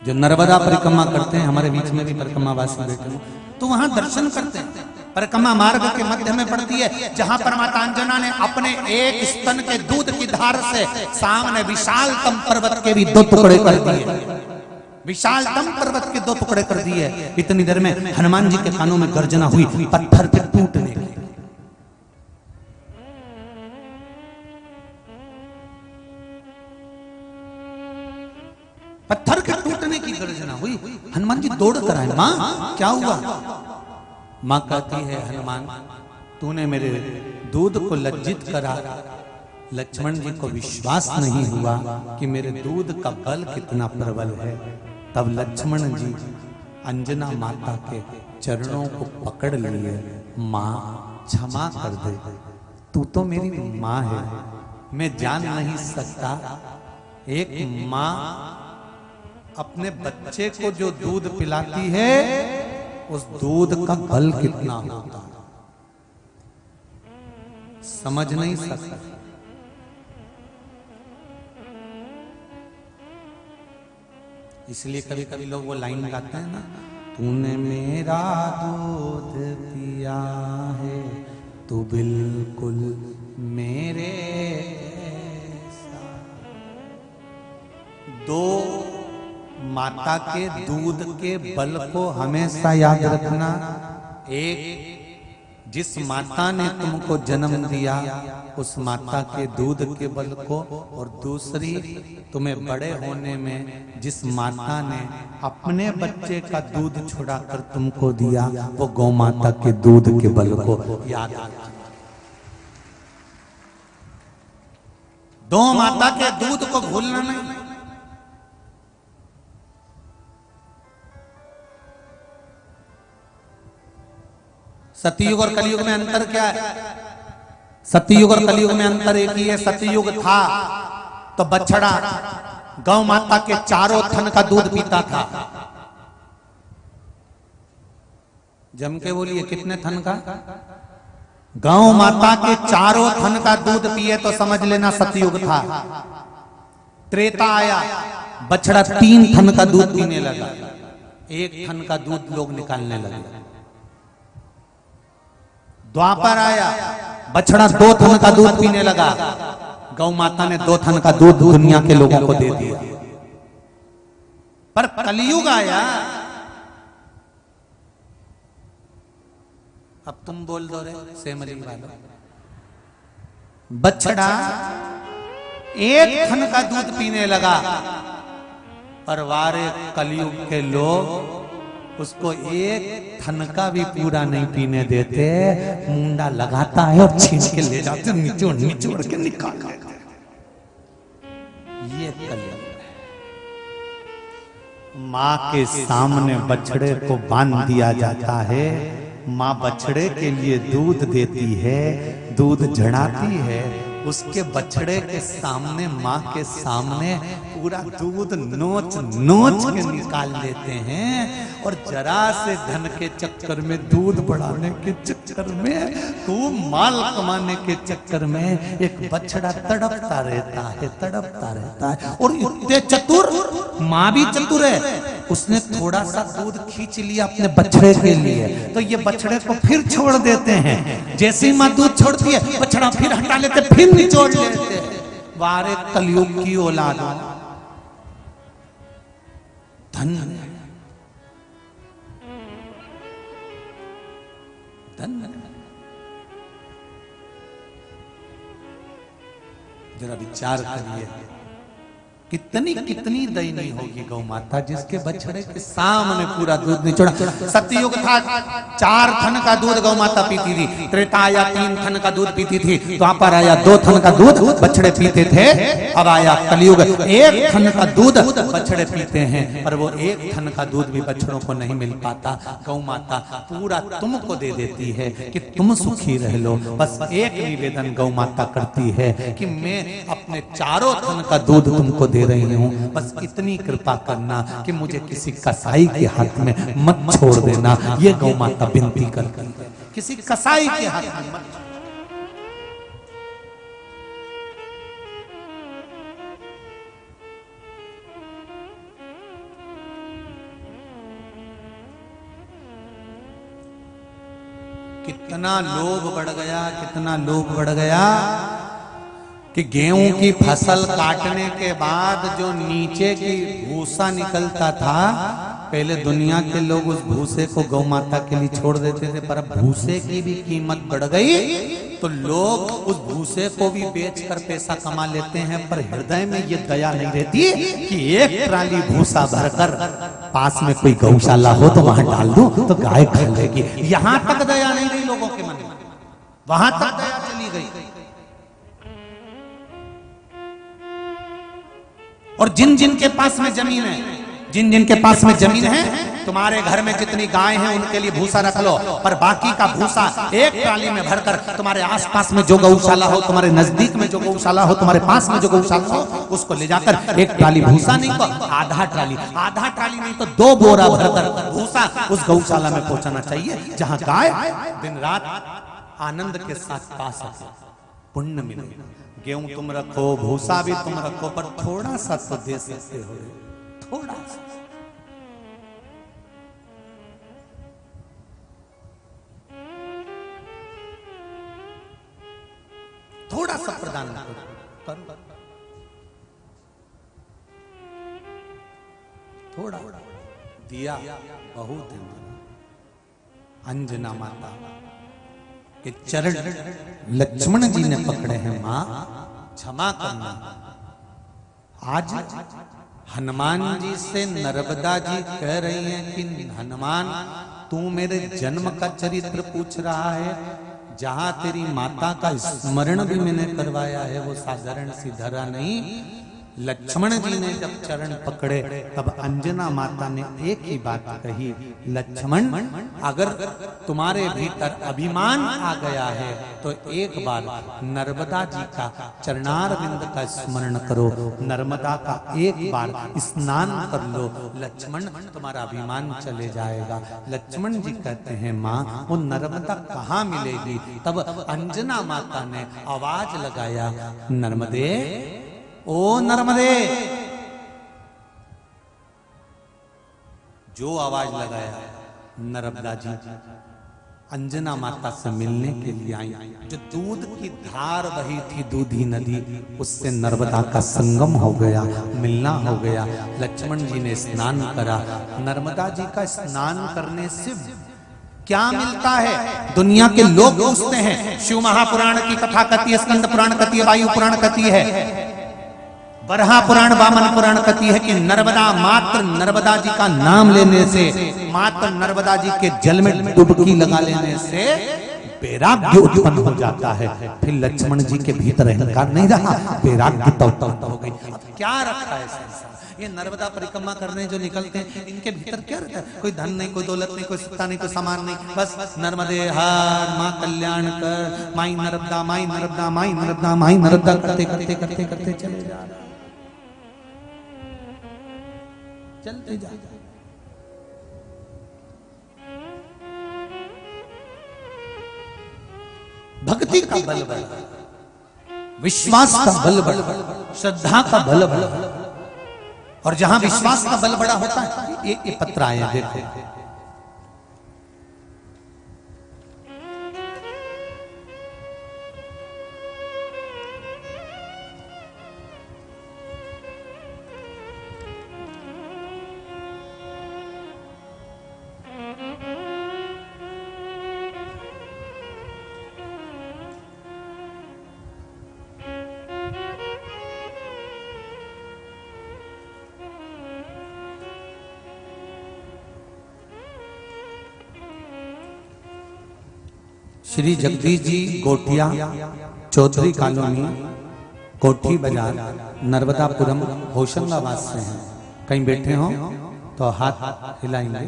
जो नर्मदा परिक्रमा करते हैं, हमारे बीच में भी परिक्रमावासी बैठे हैं, तो वहां दर्शन करते हैं। परिक्रमा मार्ग के मध्य में पड़ती है, जहां पर माता अंजना ने अपने एक स्तन के दूध की धार से सामने विशालतम पर्वत के भी दो टुकड़े कर दिए। विशालतम पर्वत के दो टुकड़े कर दिए। इतनी देर में हनुमान जी के कानों में गर्जना हुई, पत्थर के टूटने की। पत्थर के टूटने की गर्जना हुई। हनुमान जी दौड़ कर आए, मां क्या हुआ? मां कहती है, हनुमान तूने मेरे दूध को लज्जित करा। लक्ष्मण जी को विश्वास नहीं हुआ कि मेरे दूध का बल कितना प्रबल है। तब लक्ष्मण जी अंजना माता के चरणों को पकड़ लिए, मां क्षमा कर दे, तू तो मेरी मां है, मैं जान नहीं सकता एक मां अपने बच्चे को जो दूध पिलाती है उस दूध का बल कितना होता है, समझ नहीं सकता। इसलिए कभी कभी लोग वो लाइन गाते हैं ना, तूने मेरा दूध पिया है तू बिल्कुल मेरे साथ। दो माता के दूध के बल को हमेशा याद रखना। एक, जिस माता ने तुमको जन्म दिया उस माता के दूध के बल को, और दूसरी, तुम्हें बड़े होने में जिस माता ने अपने बच्चे का दूध छुड़ाकर तुमको दिया वो गौ माता के दूध के बल को याद रखना। दो माता के दूध को भूलना नहीं। सतयुग और कलयुग में अंतर क्या है? सतयुग और कलयुग में अंतर एक ही है। सतयुग था तो बछड़ा गौ माता के चारों थन का दूध पीता था। जम के बोलिए, कितने थन का? गौ माता के चारों थन का दूध पिए तो समझ लेना सतयुग था। त्रेता आया, बछड़ा 3 थन का दूध पीने लगा, 1 थन का दूध लोग निकालने लगे। द्वापर आया, बछड़ा 2 थन का दूध पीने लगा, गौ माता ने 2 थन का दूध दुनिया के लोगों को दे दिया। पर कलयुग आया, अब तुम बोल दो रे सेमरी वालों, बछड़ा 1 थन का दूध पीने लगा, पर वारे कलयुग के लोग उसको 1 थन का भी पूरा नहीं पीने देते। मुंडा लगाता है और छीन के ले जाते, निचोड़ के निकाल देते। ये कलयुग है। माँ के सामने बछड़े को बांध दिया जाता है। माँ बछड़े के लिए दूध देती है, दूध झड़ाती है, उसके बछड़े के सामने, माँ के सामने पूरा दूध नोच नोच के निकाल लेते हैं। और जरा से धन के चक्कर में, दूध बढ़ाने के चक्कर में, खूब माल कमाने के चक्कर में एक बछड़ा तड़पता रहता है, तड़पता रहता है। और इतने चतुर, माँ भी चतुर है, उसने थोड़ा सा दूध खींच लिया अपने बछड़े के लिए, तो ये बछड़े को फिर छोड़ देते हैं। जैसे ही माँ दूध छोड़ती है, बछड़ा फिर हटा लेते, फिर निचोड़ लेते हैं। वारे कलयुग की औलाद, धन धन। जरा विचार करिए, कितनी कितनी दयनीय होगी गौ माता जिसके बछड़े के सामने पूरा दूध निचोड़ा। सतयुग था, 4 थन का दूध गौ माता पीती थी। त्रेता आया, 3 थन का दूध पीती थी। द्वापर आया, 2 थन का दूध बछड़े पीते थे। अब आया कलयुग, 1 थन का दूध बछड़े पीते हैं, पर वो 1 थन का दूध भी बछड़ों को नहीं मिल पाता। गौ माता पूरा तुमको दे देती है कि तुम सुखी रह लो। बस एक निवेदन गौ माता करती है कि मैं अपने चारों थन का दूध तुमको दे रही हूं, बस इतनी कृपा करना कि मुझे किसी कसाई के हाथ में मत छोड़ देना। ये गौ माता विनती करती है, किसी कसाई के हाथ में मत। कितना लोभ बढ़ गया, कितना लोभ बढ़ गया कि गेहूं की फसल काटने के बाद जो नीचे की भूसा निकलता था, पहले दुनिया के लोग उस भूसे को गौ माता के लिए छोड़ देते थे, पर अब भूसे की भी कीमत बढ़ गई तो लोग उस भूसे को भी बेचकर पैसा कमा लेते हैं। पर हृदय में ये दया नहीं रहती कि 1 ट्राली भूसा भरकर पास में कोई गौशाला हो तो वहां डाल दूं तो गाय खा लेगी। यहां तक दया नहीं रही लोगों के मन में, वहां तक दया चली गई। और जिन जिन के पास में जमीन है, जिन जिन के पास में जमीन है, तुम्हारे घर में जितनी गाय हैं उनके लिए भूसा रख लो, पर बाकी का भूसा 1 ट्राली में भरकर तुम्हारे आसपास में जो गौशाला हो, तुम्हारे नजदीक में जो गौशाला हो, तुम्हारे पास में जो गौशाला हो, उसको ले जाकर 1 ट्राली भूसा नहीं तो आधा ट्राली नहीं तो 2 बोरा भरकर भूसा उस गौशाला में पहुंचाना चाहिए, जहां गाय दिन रात आनंद के साथ पा सके, पुण्य मिले। गेहूं तुम रखो, भूसा भी तुम रखो, पर थोड़ा सा तो दे सकते हो, थोड़ा सा। थोड़ा दिया बहुत है। अंजना माता के चरण लक्ष्मण जी ने पकड़े हैं। मां क्षमा करना। आज हनुमान जी से नर्मदा जी कह रही हैं कि हनुमान तू मेरे जन्म का चरित्र पूछ रहा है, जहां तेरी माता का स्मरण भी मैंने करवाया है वो साधारण सी धरा नहीं। लक्ष्मण जी ने जब चरण पकड़े तब अंजना माता ने एक ही बात कही, लक्ष्मण अगर तुम्हारे भीतर अभिमान आ गया है तो एक बार नर्मदा जी का चरणारविंद का स्मरण करो, नर्मदा का एक बार स्नान कर लो, लक्ष्मण तुम्हारा अभिमान चले जाएगा। लक्ष्मण जी कहते हैं माँ वो नर्मदा कहाँ मिलेगी? तब अंजना माता ने आवाज लगाया, नर्मदे ओ नर्मदे। जो आवाज लगाया नर्मदा जी अंजना माता से मिलने के लिए आई। जो दूध की धार बही थी दूधी नदी, उससे नर्मदा का संगम हो गया, मिलना हो गया। लक्ष्मण जी ने स्नान करा। नर्मदा जी का स्नान करने से क्या मिलता है? दुनिया के लोग पूछते हैं। शिव महापुराण की कथा कहती है, स्कंद पुराण कहती है, वायु पुराण कहती है, बरहा पुराण वामन पुराण कहती है कि नर्मदा मात्र नर्मदा जी का नाम लेने से, मात्र नर्मदा जी के जल में डुबकी लगा लेने से वैराग्य उत्पन्न हो जाता है। फिर लक्ष्मण जी के भीतर अहंकार नहीं रहा, वैराग्य तो हो गई। अब क्या रखा है संसार? ये नर्मदा परिक्रमा करने जो निकलते हैं इनके भीतर क्या रहता है? कोई धन नहीं, कोई दौलत नहीं, कोई सत्ता नहीं, कोई सामान नहीं, बस नर्मदे हार माँ कल्याण कर, माई नर्मदा माई नर्मदा माई नर्मदा माई नर्मदा करते करते करते करते चले जा रहे, चलते जा। भक्ति का बल बढ़ा, विश्वास का बल बढ़ा, श्रद्धा का बल बढ़ा। और जहां विश्वास का बल बड़ा होता है, ये पत्र आए देखो, श्री जगदीश जी गोटिया चौधरी कॉलोनी कोठी बाजार नर्मदापुरम होशंगाबाद से हैं। कहीं बैठे हो तो हाथ हिलाएंगे,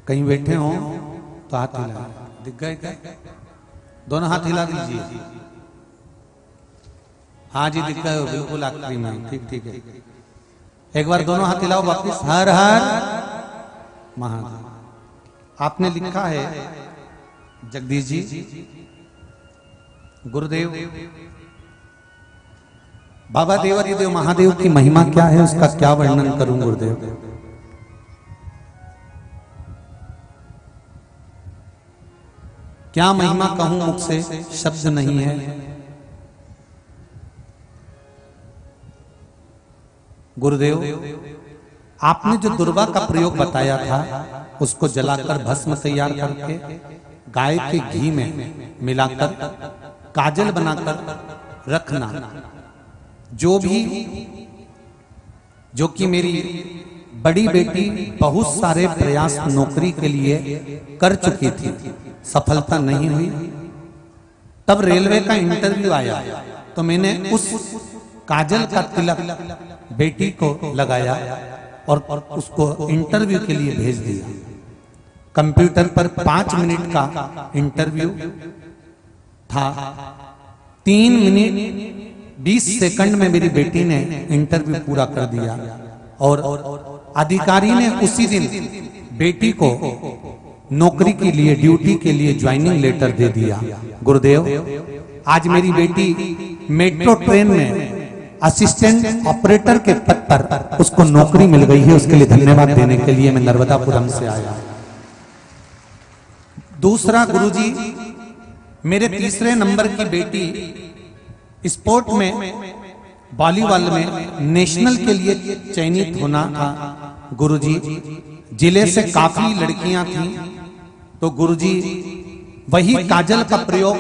कहीं बैठे हो तो हाथ हिलाएंगे। दिख गए क्या? दोनों हाथ हिला दीजिए। हाँ जी दिख गए हो, बिल्कुल आखिरी में। ठीक ठीक है, एक बार दोनों हाथ हिलाओ वापिस। हर हर महादेव। आपने लिखा है जगदीश जी, गुरुदेव बाबा देवादिदेव महादेव की महिमा क्या है, उसका क्या वर्णन करूं गुरुदेव? क्या महिमा कहूं, मुख से शब्द नहीं है। गुरुदेव आपने जो दुर्वा का प्रयोग बताया था, उसको जलाकर भस्म तैयार करके गाय के घी में मिलाकर काजल बनाकर रखना, जो कि मेरी बड़ी बेटी बहुत सारे प्रयास नौकरी के लिए कर चुकी थी, सफलता नहीं हुई। तब रेलवे का इंटरव्यू आया तो मैंने उस काजल का तिलक बेटी को लगाया और उसको इंटरव्यू के लिए भेज दिया। कंप्यूटर पर 5 मिनट का इंटरव्यू था। 3 मिनट 20 सेकंड में मेरी बेटी ने इंटरव्यू पूरा कर दिया और अधिकारी ने उसी दिन बेटी को नौकरी के लिए, ड्यूटी के लिए ज्वाइनिंग लेटर दे दिया। गुरुदेव आज मेरी बेटी मेट्रो ट्रेन में असिस्टेंट ऑपरेटर के पद पर उसको नौकरी मिल गई है। उसके लिए धन्यवाद देने के लिए मैं नर्मदापुरम से आया। दूसरा गुरुजी, मेरे तीसरे नंबर की बेटी स्पोर्ट में वॉलीबॉल में नेशनल के लिए चयनित होना था गुरुजी। जिले से काफी लड़कियां थीं, तो गुरुजी वही काजल का प्रयोग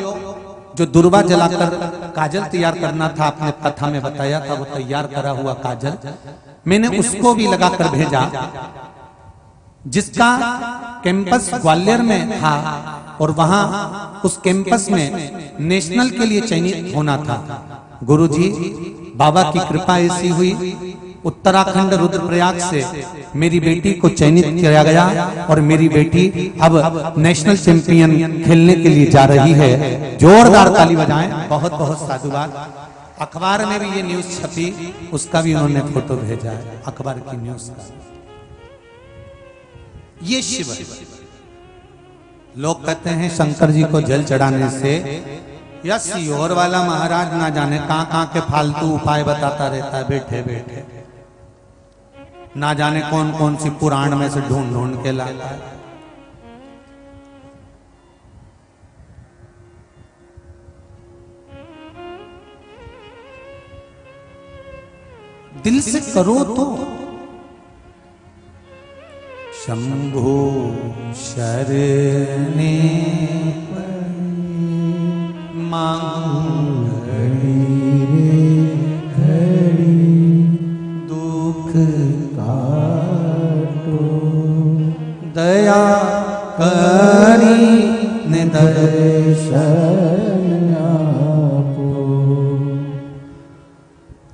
जो दुर्वा जलाकर काजल तैयार करना था, आपने कथा में बताया था, वो तैयार करा हुआ काजल मैंने उसको भी लगाकर भेजा, जिसका कैंपस ग्वालियर में था और वहां उस कैंपस में नेशनल के लिए चयनित होना था। गुरुजी बाबा की कृपा ऐसी हुई, उत्तराखंड रुद्रप्रयाग से मेरी बेटी को चयनित किया गया और मेरी बेटी अब नेशनल चैंपियन खेलने के लिए जा रही है। जोरदार ताली बजाएं। बहुत बहुत साधुवाद। अखबार में भी ये न्यूज छपी, उसका भी उन्होंने फोटो भेजा है, अखबार की न्यूज का। ये शिव, लोग कहते हैं शंकर जी को जल चढ़ाने से या सीहोर वाला महाराज ना जाने कहां के फालतू उपाय बताता रहता है बैठे बैठे, ना जाने कौन कौन सी पुराण में से ढूंढ ढूंढ के लाता है। दिल से करो तो शंभो शरणे मांगू दुख काटो दया करी निदर्शन आपो।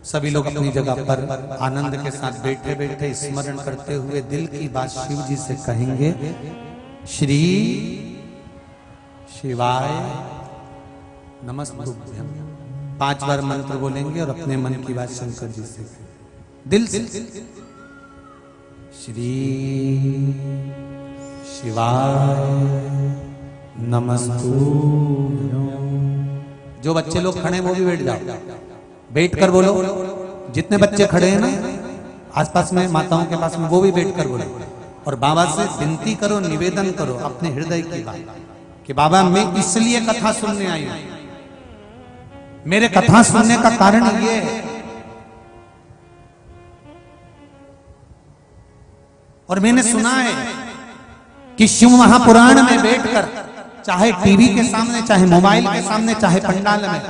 सभी लोग अपनी जगह पर आनंद के साथ बैठे बैठे स्मरण करते हुए दिल की बात शिव जी से कहेंगे। श्री शिवाय नमस्तुभ्यं। 5 बार मंत्र बोलेंगे और अपने मन की बात शंकर जी से दिल से। श्री शिवाय नमस्तुभ्यं। जो बच्चे लोग खड़े हैं वो भी बैठ जाओ, बैठ कर बोलो। जितने बच्चे खड़े हैं ना आसपास में माताओं के पास में, वो भी बैठ कर बोलो और बाबा से विनती करो, निवेदन करो अपने हृदय की बात कि बाबा मैं इसलिए कथा सुनने आई हूं, मेरे कथा सुनने का कारण ये है और मैंने सुना है कि शिव महापुराण में बैठकर, चाहे टीवी के सामने, चाहे मोबाइल के सामने, चाहे पंडाल में,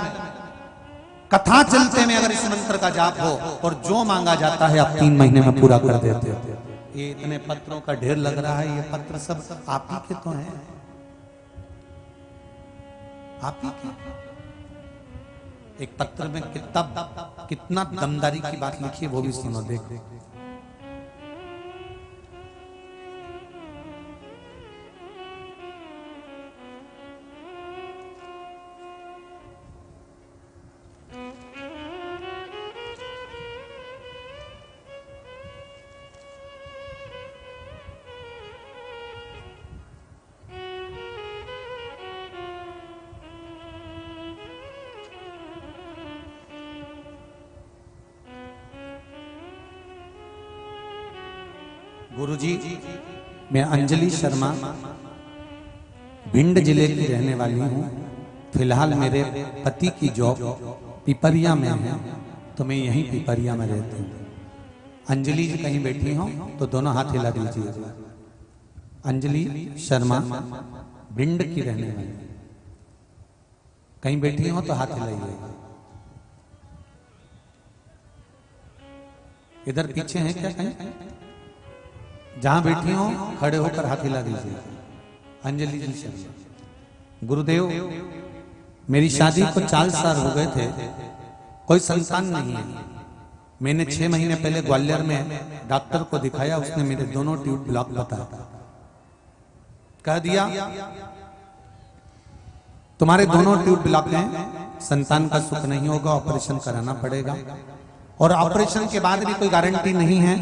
कथा चलते में अगर इस मंत्र का जाप हो और जो मांगा जाता है आप 3 महीने में पूरा कर देते हो। ये इतने पत्रों का ढेर लग रहा है, ये पत्र सब आप ही के तो हैं, आप ही के। एक पत्र में कितना दमदारी की बात लिखी है वो भी सुनो, देखो। गुरुजी, मैं अंजलि शर्मा भिंड जिले की रहने वाली हूँ। फिलहाल मेरे पति की जॉब पिपरिया में है, तो मैं यहीं पिपरिया में रहती हूँ। अंजलि जी कहीं बैठी हो तो दोनों हाथ हिला दीजिए। अंजलि शर्मा भिंड की रहने वाली, कहीं बैठी हो तो हाथ हिलाइए। इधर पीछे है क्या कहीं? जहां बैठी हो खड़े होकर हाथ हिला दीजिए। अंजलि जी शर्मा। गुरुदेव, मेरी शादी को 4 साल हो गए थे, कोई संतान नहीं है। मैंने 6 महीने पहले ग्वालियर में डॉक्टर को दिखाया, उसने मेरे दोनों ट्यूब ब्लॉक बताया, कह दिया तुम्हारे दोनों ट्यूब ब्लॉक हैं, संतान का सुख नहीं होगा, ऑपरेशन कराना पड़ेगा। और ऑपरेशन के बाद भी कोई गारंटी नहीं है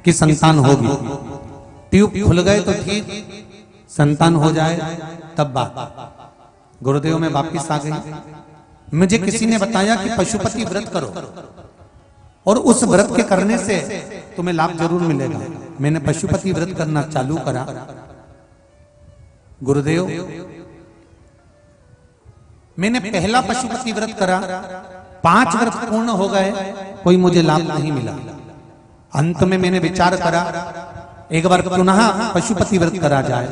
कि संतान होगी। ट्यूब खुल गए तो ठीक, संतान हो जाए तब बात। गुरुदेव में वापिस आ गई। मुझे किसी ने बताया कि पशुपति व्रत करो और उस व्रत के करने से तुम्हें लाभ जरूर मिलेगा। मैंने पशुपति व्रत करना चालू करा। गुरुदेव, मैंने पहला पशुपति व्रत करा 5 व्रत पूर्ण हो गए, कोई मुझे लाभ नहीं मिला। अंत में मैंने विचार करा एक बार पुनः पशुपति व्रत करा जाए,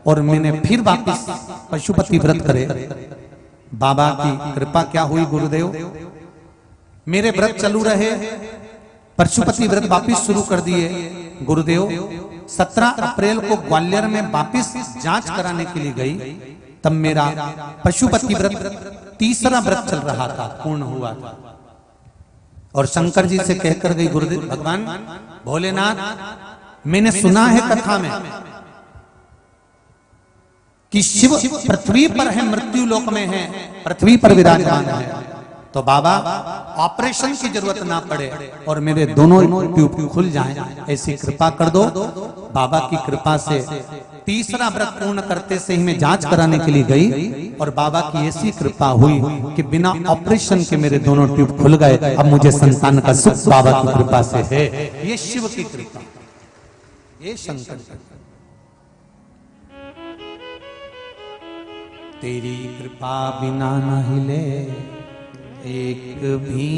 और मैंने फिर वापस पशुपति व्रत करे। बाबा की कृपा क्या हुई गुरुदेव, मेरे व्रत चालू रहे, पशुपति व्रत वापिस शुरू कर दिए। गुरुदेव 17 अप्रैल को ग्वालियर में वापिस जांच कराने के लिए गई, तब मेरा पशुपति व्रत तीसरा व्रत चल रहा था, पूर्ण हुआ था। और शंकर जी से कहकर गई, गुरुदेव भगवान भोलेनाथ, मैंने सुना है कथा में कि शिव पृथ्वी पर है, मृत्यु लोक में है, पृथ्वी पर विराजमान है, तो बाबा ऑपरेशन की जरूरत ना पड़े और मेरे दोनों ट्यूब खुल जाएं, ऐसी कृपा कर दो। बाबा की कृपा से तीसरा व्रत पूर्ण करते से ही मैं जांच कराने के लिए गई, और बाबा की ऐसी कृपा हुई कि बिना ऑपरेशन के मेरे दोनों ट्यूब खुल गए। अब मुझे संतान का सुख बाबा की कृपा से है। ये शिव की कृपा, ये शंकर की। तेरी कृपा बिना न हिले एक भी,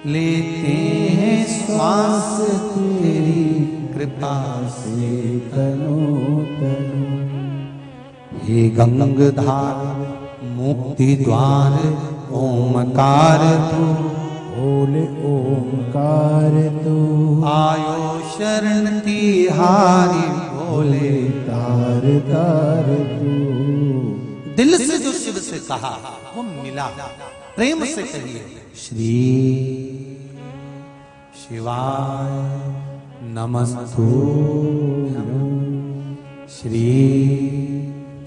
लेते हैं श्वास तेरी कृपा से तनो तनो। हे गंगधार मुक्ति द्वार ओमकार तू, बोले ओंकार तू, आयो शरण तिहारी भोले। तार तार तू। दिल से जो शिव से कहा वो मिला, प्रेम से कहिए श्री शिवाय नमस्तुभ्यं, श्री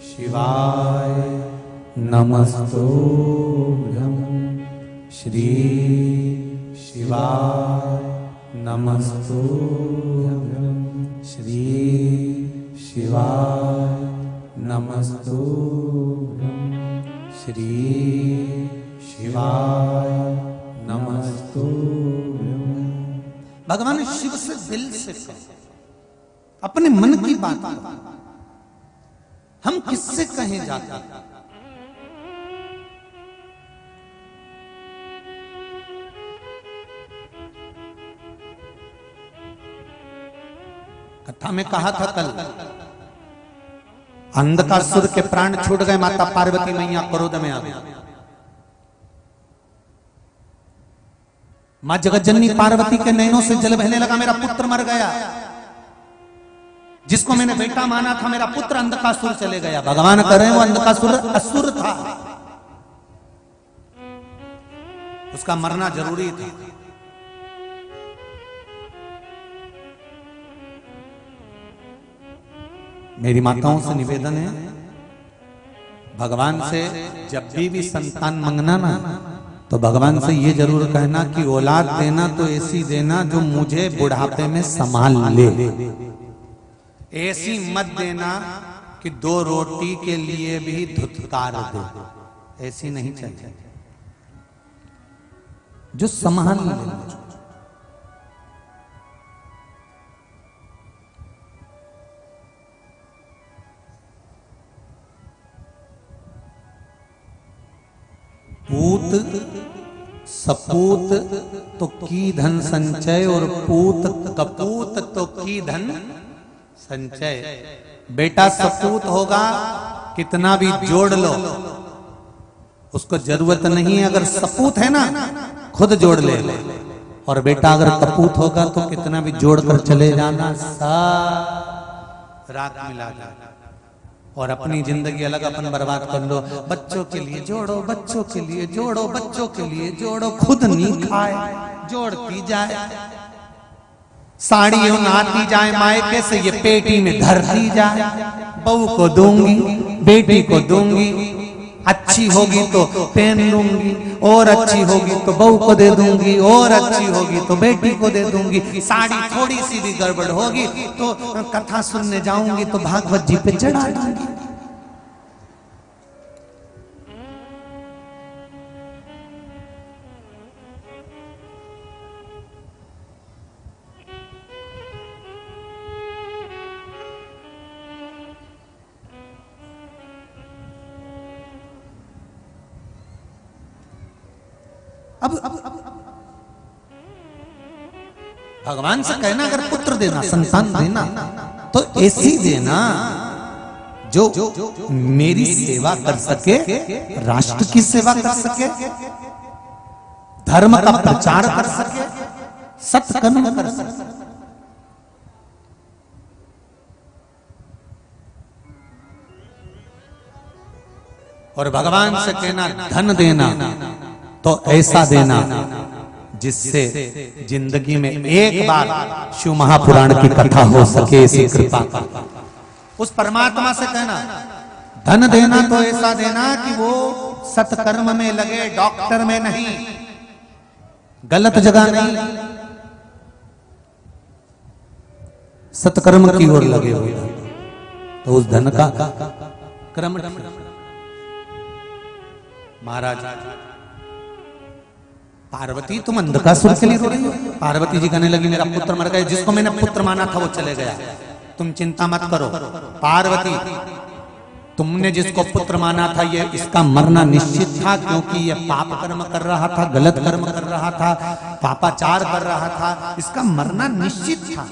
शिवाय नमस्तुभ्यं, श्री शिवाय नमस्तुभ्यं, श्री शिवाय नमस्तुभ्यं, श्री शिवाय नमस्तुभ्यं। भगवान शिव से दिल से कहो, अपने मन की बात कहो। हम किससे कहें जाते? कथा में कहा था कल, अंधकासुर के प्राण छूट गए, माता पार्वती मैया क्रोध में आ गई। मां जगतजननी पार्वती के नैनों से जल बहने लगा, मेरा पुत्र मर गया, जिसको मैंने बेटा माना था मेरा पुत्र अंधकासुर चले गया। भगवान कह रहे हैं वो अंधकासुर असुर था, उसका मरना जरूरी था। मेरी माताओं से निवेदन है, भगवान से जब भी संतान मांगना ना, तो भगवान से ये जरूर कहना कि औलाद देना तो ऐसी देना जो मुझे बुढ़ापे में संभाल ले। ऐसी मत देना कि 2 रोटी के लिए भी धुतकार दे, ऐसी नहीं चाहिए, जो संभाल ले। पूत सपूत तो की धन संचय, और पूत कपूत तो की धन संचय। बेटा सपूत होगा कितना भी जोड़ लो, उसको जरूरत नहीं है। अगर सपूत है ना खुद जोड़ ले, और बेटा अगर कपूत होगा तो कितना भी जोड़ कर चले जाना, सारी रात मिला जाएगा। और अपनी जिंदगी अलग अपन बर्बाद कर लो। बच्चों के लिए जोड़ो, बच्चों के लिए जोड़ो, बच्चों के लिए जोड़ो, खुद नहीं खाए जोड़ती जाए। साड़ियों नाती जाए मायके से, ये पेटी में धरती जाए। बहू को दूंगी, बेटी को दूंगी, अच्छी होगी तो पहन लूंगी, और अच्छी होगी तो बहू को दे दूंगी, और अच्छी होगी तो बेटी को दे दूंगी। साड़ी थोड़ी सी भी गड़बड़ होगी तो कथा सुनने जाऊंगी तो भागवत जी पे चढ़ा दूंगी। अब भगवान से कहना अगर पुत्र देना, संतान देना, तो ऐसी देना जो मेरी सेवा कर सके, राष्ट्र की सेवा कर सके, धर्म का प्रचार कर सके, सत्कर्म कर सके। और भगवान से कहना धन देना तो ऐसा देना जिससे जिंदगी में एक बार शिव महापुराण की कथा हो सके, ऐसी कृपा। उस परमात्मा से कहना धन देना तो ऐसा देना कि वो सत्कर्म में लगे, डॉक्टर में नहीं, गलत जगह नहीं, सत्कर्म की ओर लगे हुए, तो उस धन का क्रम। महाराज पार्वती तुम अंधकासुर के लिए रो रही हो? पार्वती जी कहने लगी मेरा पुत्र मर गया, जिसको मैंने पुत्र माना था वो चले गया, तुम चिंता मत करो। पार्वती तुमने जिसको पुत्र माना था ये इसका मरना निश्चित था, क्योंकि ये पाप कर्म कर रहा था, गलत कर्म कर रहा था, पापाचार कर रहा था, इसका मरना निश्चित था।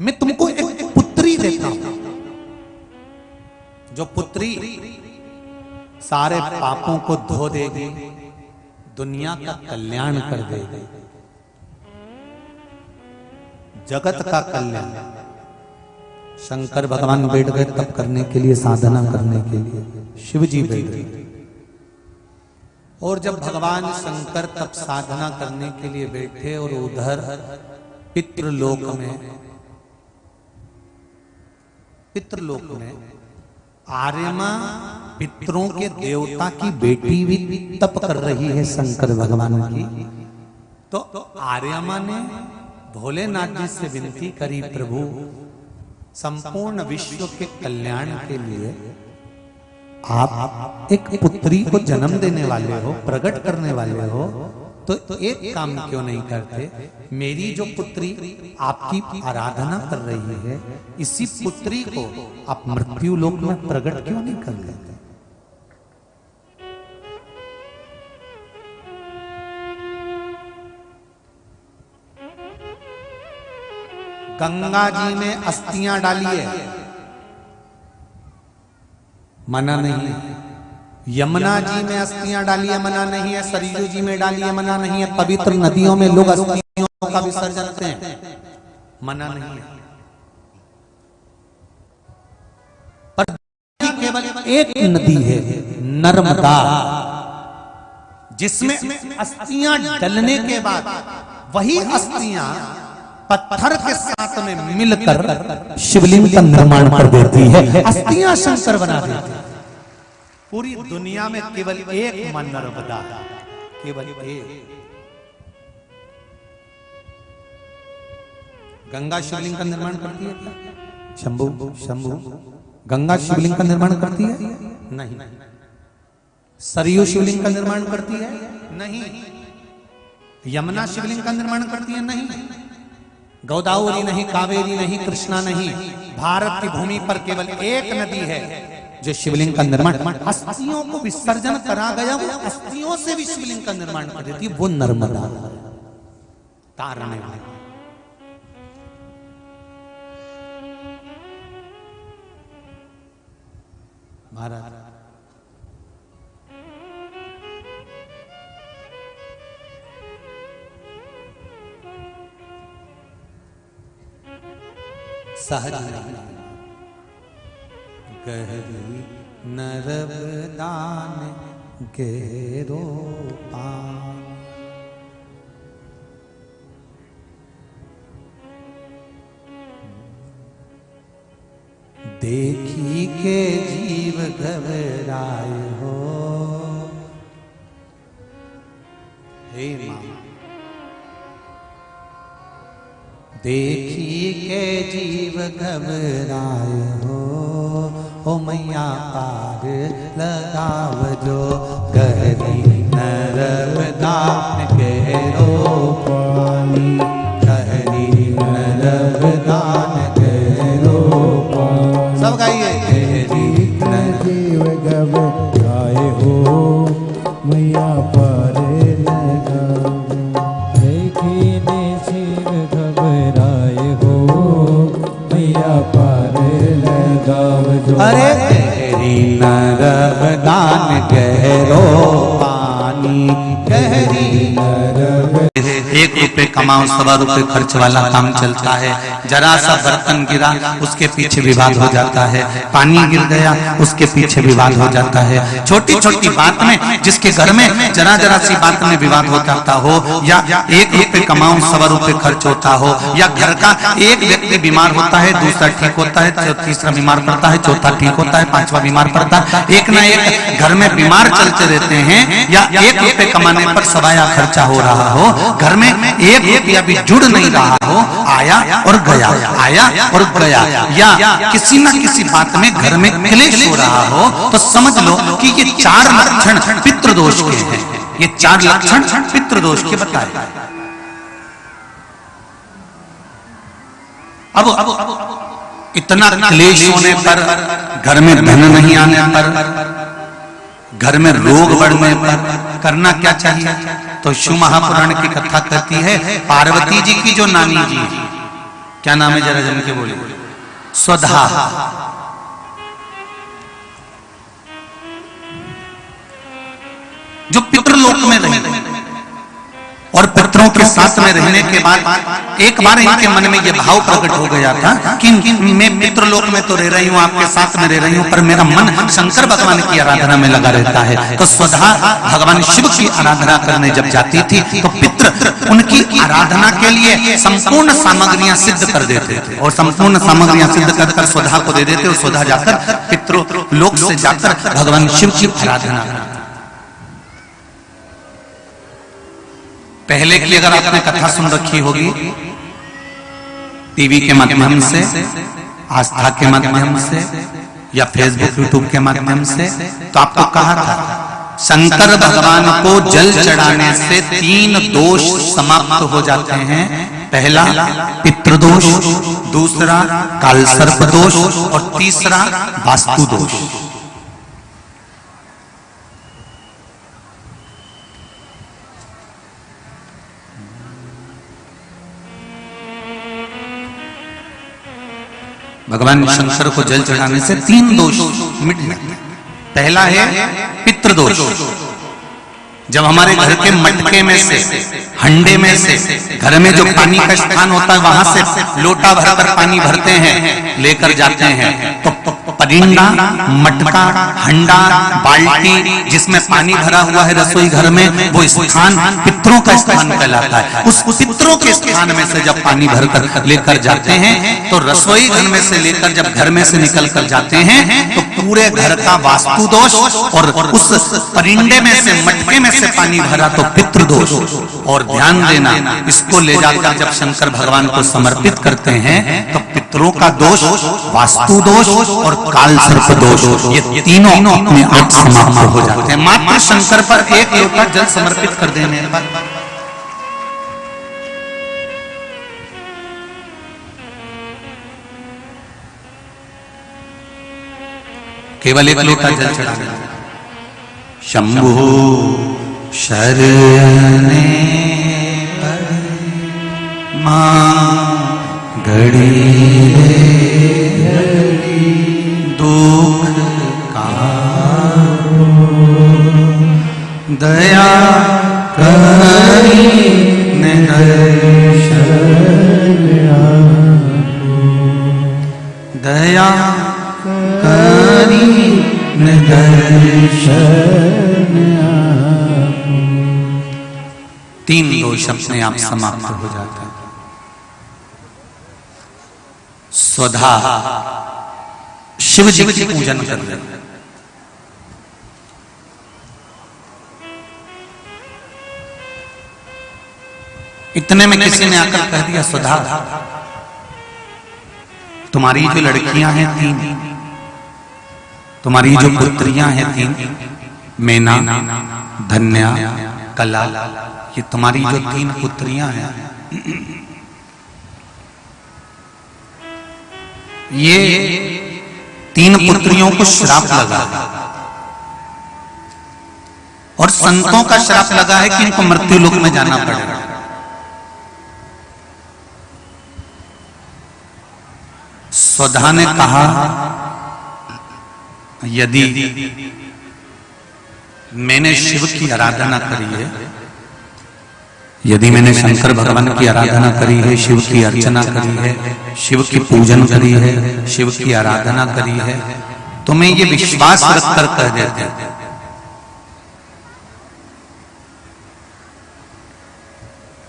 मैं तुमको एक पुत्री देता हूं, जो पुत्री सारे पापों को धो देगी, दुनिया का कल्याण कर देगी, जगत का कल्याण। शंकर भगवान बैठ गए तप करने के लिए, साधना करने के लिए, शिव जी बैठ गए। और जब भगवान शंकर तप साधना करने के लिए बैठे और उधर पितृलोक में आर्यमा पितरों के देवता की बेटी भी तप कर रही है शंकर भगवान की। तो आर्यमा ने भोलेनाथ जी से विनती करी, प्रभु संपूर्ण विश्व के कल्याण के लिए आप एक पुत्री को जन्म देने वाले हो, प्रकट करने वाले हो, तो एक काम क्यों नहीं करते? मेरी जो पुत्री आपकी आराधना कर रही है, इसी पुत्री को आप मृत्यु लोक में प्रकट क्यों नहीं कर लेते? गंगा जी में अस्थियां डालिए, मना नहीं है। यमुना जी में अस्थियां डालिए, मना नहीं है। सरयू जी में डालिए, मना नहीं है। पवित्र नदियों में लोग अस्थियों का विसर्जन करते हैं, मना नहीं है। पर केवल एक नदी है, नर्मदा, जिसमें अस्थियां डलने के बाद वही अस्थियां पत्थर के साथ में मिलकर शिवलिंग का निर्माण कर देती है। अस्थियां शंकर बना देती है। पूरी दुनिया में केवल एक मां नर्मदा, केवल एक। गंगा शिवलिंग का निर्माण करती है क्या? शंभु गंगा शिवलिंग का निर्माण करती है? नहीं। सरयू शिवलिंग का निर्माण करती है? नहीं। यमुना शिवलिंग का निर्माण करती है? नहीं। गोदावरी नहीं, कावेरी नहीं, कृष्णा नहीं। भारत की भूमि पर केवल एक नदी है जो शिवलिंग का निर्माण, अस्थियों को विसर्जन करा गया, वो अस्थियों से भी शिवलिंग का निर्माण कर देती है, वो नर्मदा तारने वाली। महाराज सहज नहीं, गहरी नर्मदान गहरो पान, देखी के जीव घबराए हो। हे मां, देखी के जीव घबराए हो, ओ मैया पार लगाव जो, गहरी नर्मदा गहरो पानी, गहरी नर्मदा गहरो पानी। सब गाइए। गहरी जीव घबराए हो, मैया पार लगा अरे गहरी नर्मदान गहरो पानी, गहरी 1 रुपए कमाओ 1.25 रुपए खर्च वाला काम चलता है। जरा सा बर्तन गिरा उसके पीछे विवाद हो जाता है, पानी गिर गया उसके पीछे विवाद हो जाता है। छोटी छोटी बात में, जिसके घर में जरा जरा सी बात में विवाद हो जाता हो, या 1 रुपए कमाओ 1.25 रुपए खर्च होता हो, या घर का एक व्यक्ति बीमार होता है, दूसरा ठीक होता है, तीसरा बीमार पड़ता है, चौथा ठीक होता है, 5वां बीमार पड़ता है, एक ना एक घर में बीमार चलते रहते हैं। या 1 रुपए कमाने पर सवाया खर्चा हो रहा हो, घर में 1 रुपया भी जुड़ नहीं रहा हो, आया और गया, आया और गया, या किसी न किसी बात में घर में क्लेश हो रहा हो, तो समझ लो कि ये 4 लक्षण पितृदोष के हैं। ये 4 लक्षण पितृदोष के बताए। अब इतना क्लेश होने पर, घर में धन नहीं आने पर, घर में रोग बढ़ने पर करना क्या चाहिए? तो शिव महापुराण की कथा कहती है, पार्वती जी की जो नानी जी, क्या नाम है जरा जम के बोले, स्वधा, जो पितृलोक में रही और पितरों के साथ में रहने के बाद एक बार इनके मन में यह भाव प्रकट हो गया था कि मैं पितृलोक में तो रह रही हूँ, आपके साथ में रह रही हूँ, पर मेरा मन शंकर भगवान की आराधना में लगा रहता है। तो स्वधा भगवान शिव की आराधना करने जब जाती थी, तो पितृ उनकी आराधना के लिए संपूर्ण सामग्रियां सिद्ध कर देते थे, और संपूर्ण सामग्रियां सिद्ध कर स्वधा को दे देते, और स्वधा जाकर पितृलोक से जाकर भगवान शिव की आराधना करते। पहले की अगर आपने कथा सुन रखी होगी टीवी के माध्यम से, आस्था के माध्यम से, या फेसबुक यूट्यूब के माध्यम से, तो आपको कहा था शंकर भगवान को जल चढ़ाने से 3 दोष समाप्त हो जाते हैं। पहला पितृदोष, दूसरा कालसर्प दोष, और तीसरा वास्तु दोष। भगवान शंकर को जल चढ़ाने से 3 दोष मिट जाते। पहला है पितृदोष। जब हमारे घर के मटके में से, हंडे में से, घर में जो पानी का स्थान होता है वहां से लोटा भरकर पानी भरते हैं, लेकर जाते हैं, तो परिंदा, मटका, हंडा, बाल्टी जिसमें पानी भरा हुआ है रसोई घर में, वो स्थान पितरों का स्थान कहलाता है। उस पितरों के स्थान में से जब पानी भरकर लेकर जाते हैं, तो रसोई घर में से लेकर जब घर में से निकल कर जाते हैं, तो पूरे घर का वास्तु दोष, और उस परिंदे में से, मटके में से पानी भरा तो पितृदोष। और ध्यान देना, इसको ले जाकर जब शंकर भगवान को समर्पित करते हैं, तो पितरों का दोष, वास्तु दोष और कालसर्प दोष, ये तीनों अपने आप समाप्त हो जाते हैं मात्र शंकर पर 1 लोटा जल समर्पित कर देने पर। केवल 1 लोटा जल चढ़ाना। शंभु शरणे मां घड़ी दुख कारो, दया करी दर्शन, दया करी दर्शन। 3 दोष अपने आप समाप्त हो जाते हैं। स्वधा शिव जी की पूजन कर रहे हैं। इतने में किसी ने आकर कह दिया, स्वधा तुम्हारी जो लड़कियां हैं 3, तुम्हारी जो पुत्रियां हैं 3, मैना, धन्या, कला, ये तुम्हारी जो 3 पुत्रियां हैं, ये 3 पुत्रियों को श्राप लगा, और संतों का श्राप लगा है कि इनको मृत्यु लोक में जाना पड़ेगा। स्वधा ने कहा यदि मैंने शिव की आराधना करी है, यदि मैंने शंकर भगवान की आराधना करी है, शिव की अर्चना करी है, शिव की पूजन करी है, शिव की आराधना करी है, तो मैं ये विश्वास रखकर कह देते हैं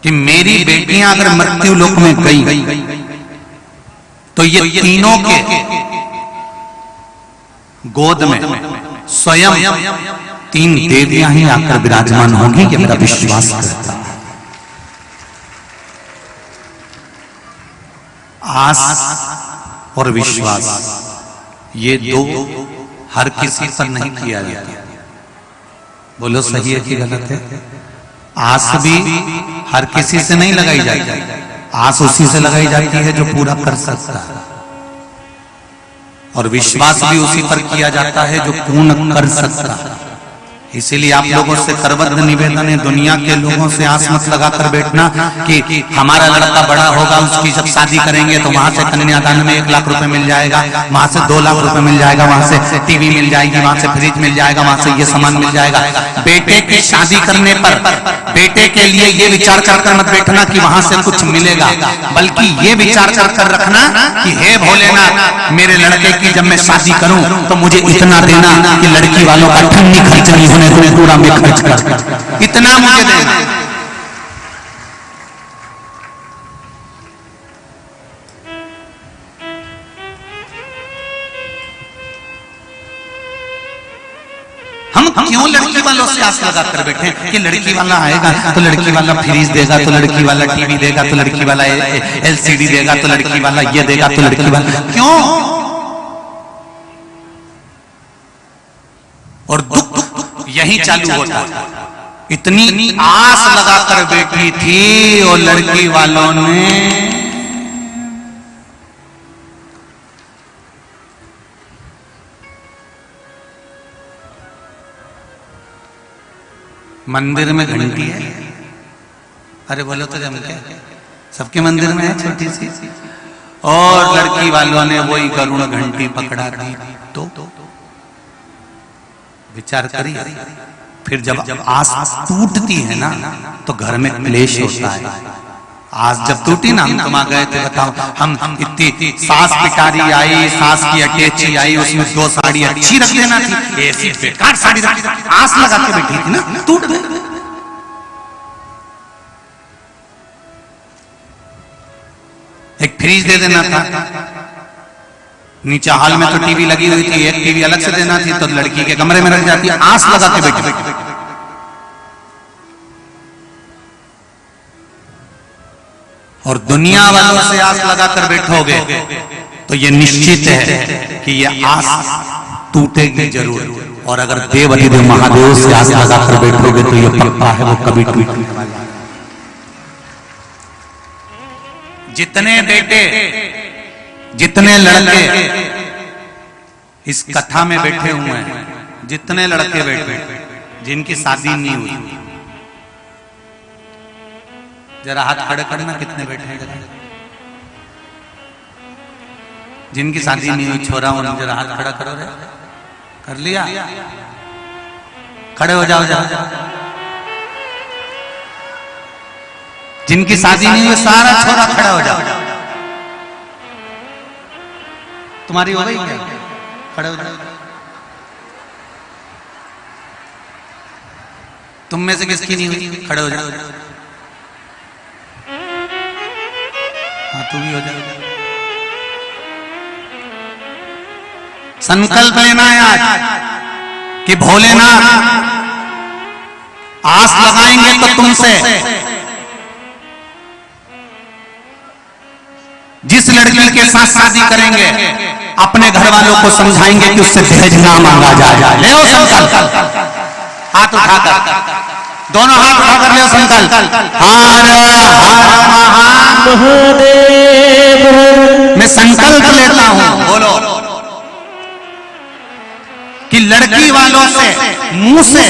कि मेरी बेटियां अगर मृत्यु लोक में गई तो ये तीनों के गोद में स्वयं 3 देवियां ही आकर विराजमान होंगी, ये मेरा विश्वास करता है। आस और विश्वास ये दो हर किसी पर नहीं किया जाता। बोलो सही है कि गलत है? आस भी हर किसी से नहीं लगाई जाती, आस उसी से लगाई जाती है जो पूरा कर सकता है, और विश्वास भी उसी पर किया जाता है जो पूर्ण कर सकता है। इसीलिए आप लोगों से करबद्ध निवेदन है, दुनिया के लोगों से आस मत लगाकर बैठना कि हमारा लड़का बड़ा होगा, उसकी जब शादी करेंगे तो वहां से कन्यादान में 1 लाख रुपए मिल जाएगा, वहां से 2 लाख रुपए मिल जाएगा, वहां से टीवी मिल जाएगी, वहां से फ्रिज मिल जाएगा, वहां से ये सामान मिल जाएगा। बेटे की शादी करने पर बेटे के लिए ये विचार कर मत बैठना कि वहां से कुछ मिलेगा, बल्कि ये विचार कर रखना कि हे भोलेनाथ, मेरे लड़के की जब मैं शादी करूं तो मुझे इतना देना कि लड़की वालों का ठन्नी खर्च नहीं होने तो पूरा में खर्च कर, इतना मुझे देना। हम क्यों लड़की वालों से आस लगा कर बैठे कि लड़की वाला आएगा तो लड़की वाला फ्रीज देगा, तो लड़की वाला टीवी देगा, तो लड़की वाला एलसीडी देगा, तो लड़की वाला ये देगा, तो लड़की वाला क्यों? और दुख यही चालू होता है। इतनी आस लगाकर बैठी थी और लड़की वालों ने मंदिर में घंटी है, अरे बोलो तो जम क्या, सबके मंदिर में है छोटी सी, और लड़की वालों ने वही गरुड़ घंटी पकड़ा दी। तो विचार करिए, फिर जब आस टूटती है ना तो घर में क्लेश होता है। आस जब टूटी ना, हम तुम गए थे, बताओ, हम इतनी सास पिटारी आई, सास की अटैची आई, उसमें 2 साड़ी अच्छी रख देना थी, ऐसी बेकार साड़ी रख, आस लगा के बैठी थी ना, टूट गई। एक फ्रिज दे देना था, नीचे हॉल में तो टीवी लगी हुई थी, एक टीवी अलग से देना थी, तो लड़की के कमरे में रख जाती, आस लगा के बैठी। और दुनिया वालों से आस लगाकर बैठोगे तो ये निश्चित है कि ये आस टूटेगी जरूर, और अगर देव अधिदेव महादेव से आस लगाकर बैठोगे तो ये पक्का है वो कभी टूटने वाला है। जितने बेटे जितने लड़के इस कथा में बैठे हुए हैं, जितने लड़के बैठे जिनकी शादी नहीं हुई, जरा हाथ खड़े करना, कितने बैठे हैं जरा, जिनकी शादी नहीं हुई छोरा हो, जरा हाथ खड़ा करो रे, कर लिया, खड़े हो जाओ जरा। जिनकी शादी नहीं हुई सारा छोरा खड़ा हो जाओ। तुम्हारी हो गई क्या? खड़े हो जाओ। तुम में से किसकी नहीं हुई? खड़े हो जाओ। हाँ तू भी हो जाओ। संकल्प लेना है आज कि भोलेनाथ आस लगाएंगे तो तुमसे, जिस लड़की के साथ शादी करेंगे अपने घर वालों को समझाएंगे कि उससे दहेज ना मांगा जाए। ले ओ संकल्प, हाथ उठाकर, दोनों हाथ उठाकर ले संकल्प। हर हर महादेव। मैं संकल्प लेता हूं, बोलो, कि लड़की वालों से मुंह से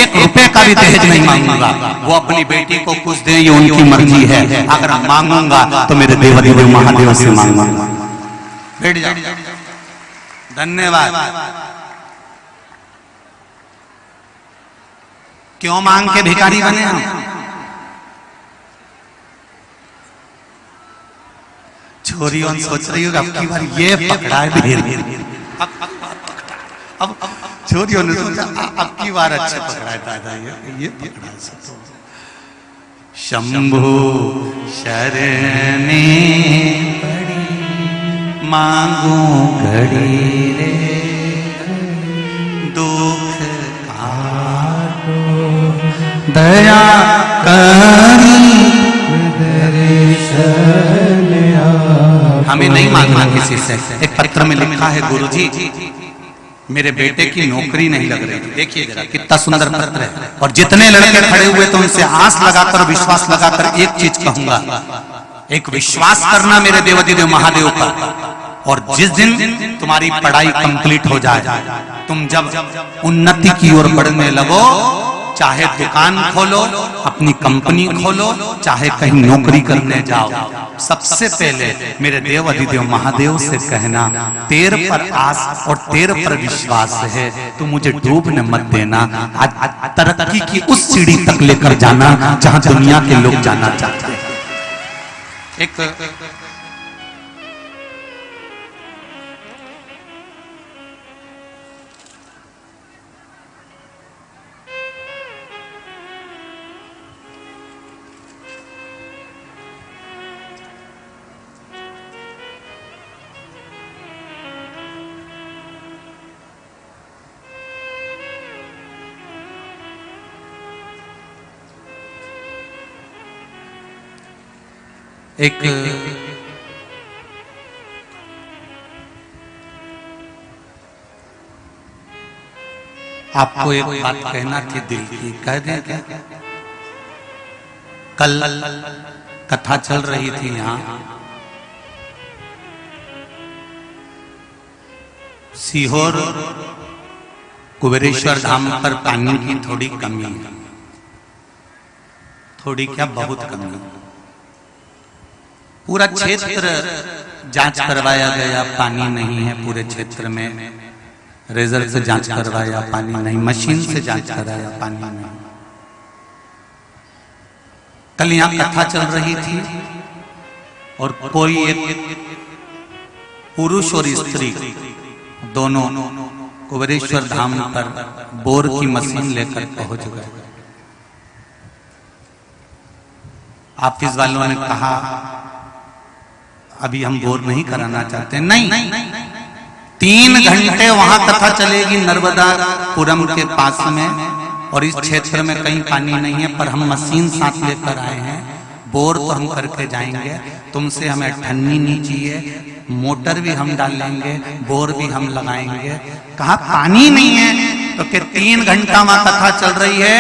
1 रुपए का भी दहेज नहीं मांगूंगा। वो अपनी बेटी को कुछ दे, ये उनकी मर्जी है। अगर मांगूंगा तो मेरे देव महादेव से मांगूंगा। बैठ जाओ। धन्यवाद। क्यों मांग के भिखारी बने हम? छोरियों सोच रही होगी अब की बार ये पकड़ा है ढेर। अब छोरियों ने सोचा अब की बार अच्छा पकड़ा है दादा, ये पकड़ा है सब। शंभु शरणे पड़ी मांगू घड़ी रे, दुख काटो दया करी। हमें नहीं मांगना किसी से। एक पत्र में लिखा है, गुरुजी मेरे बेटे की नौकरी नहीं लग रही। देखिए जरा कितना सुंदर पत्र है। और जितने लड़के खड़े हुए तो उनसे आस लगाकर, विश्वास लगाकर एक चीज कहूंगा, एक विश्वास करना मेरे देवाधिदेव महादेव पर। और जिस दिन तुम्हारी पढ़ाई कंप्लीट हो जाए, तुम जब उन्नति की ओर बढ़ने लगो, चाहे दुकान खोलो, अपनी कंपनी खोलो, चाहे कहीं नौकरी करने जाओ, सबसे पहले मेरे देव अधिदेव महादेव से कहना, तेरे पर आस और तेरे पर विश्वास है, तू मुझे डूबने मत देना। आज तरक्की की उस सीढ़ी तक लेकर जाना जहां दुनिया के लोग जाना चाहते हैं। एक आपको एक बात कहना थी दिल की, कह दें क्या? कल कथा चल रही थी यहाँ, सीहोर कुबेरेश्वर धाम पर पानी की थोड़ी कमी है। थोड़ी क्या, बहुत कमी। पूरा क्षेत्र जांच करवाया गया, पानी नहीं है पूरे क्षेत्र में। रेजर से जांच करवाया, पानी नहीं। मशीन से जांच कराया, पानी नहीं। कल यहाँ कथा चल रही थी और कोई एक पुरुष और स्त्री दोनों कुबेरेश्वर धाम पर बोर की मशीन लेकर पहुंच गए। ऑफिस वालों ने कहा अभी हम बोर नहीं कराना चाहते। नहीं, 3 घंटे वहां कथा चलेगी नर्मदापुरम के पास में, और इस क्षेत्र में कहीं पानी नहीं है, पर हम मशीन साथ लेकर आए हैं, बोर तो हम करके जाएंगे, तुमसे हमें ठन्नी नहीं चाहिए, मोटर भी हम डाल लेंगे, बोर भी हम लगाएंगे। कहा पानी नहीं है तो कि 3 घंटा वहां कथा चल रही है,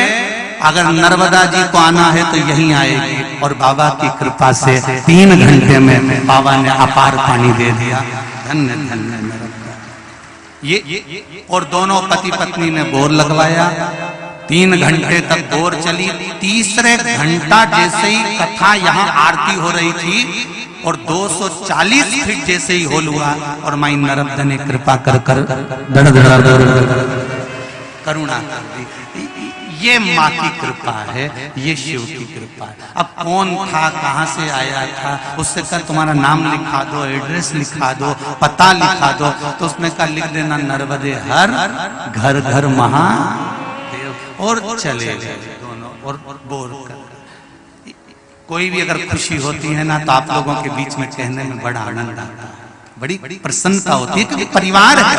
अगर नर्मदा जी को आना है तो यहीं आएगी। और बाबा की कृपा से 3 घंटे में बाबा ने अपार पानी दे दिया। धन्य धन्य नर्मदा। ये और दोनों पति पत्नी ने बोर लगवाया। 3 घंटे तक बोर चली। तीसरे घंटा जैसे ही कथा यहाँ आरती हो रही थी और 240 फीट जैसे ही होल हुआ, और माई नर्मदा ने कृपा कर करुणा कर दी। ये माँ की कृपा है, ये शिव की कृपा है। अब कौन था, कहाँ से आया था, उससे कहा तुम्हारा नाम लिखा दो, एड्रेस लिखा दो, पता लिखा दो, तो उसने कहा लिख देना नर्मदे हर घर घर महादेव। और चले गए दोनों और बोर कर। कोई भी अगर खुशी होती है ना, तो आप लोगों के बीच में कहने में बड़ा आनंद आता है, बड़ी प्रसन्नता होती है, क्योंकि परिवार है,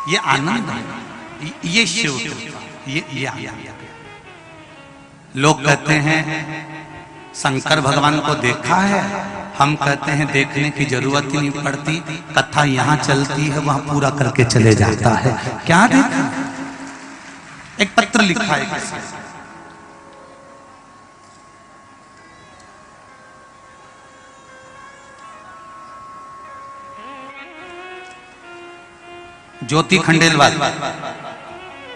ये आनंद है, ये शिव कृपा। ये लोग कहते हैं शंकर भगवान को देखा है, हम कहते हैं देखने की जरूरत ही नहीं पड़ती, कथा यहाँ चलती है, वहां पूरा करके चले जाता है। क्या देखा? एक पत्र लिखा है किसी ने, ज्योति खंडेलवाल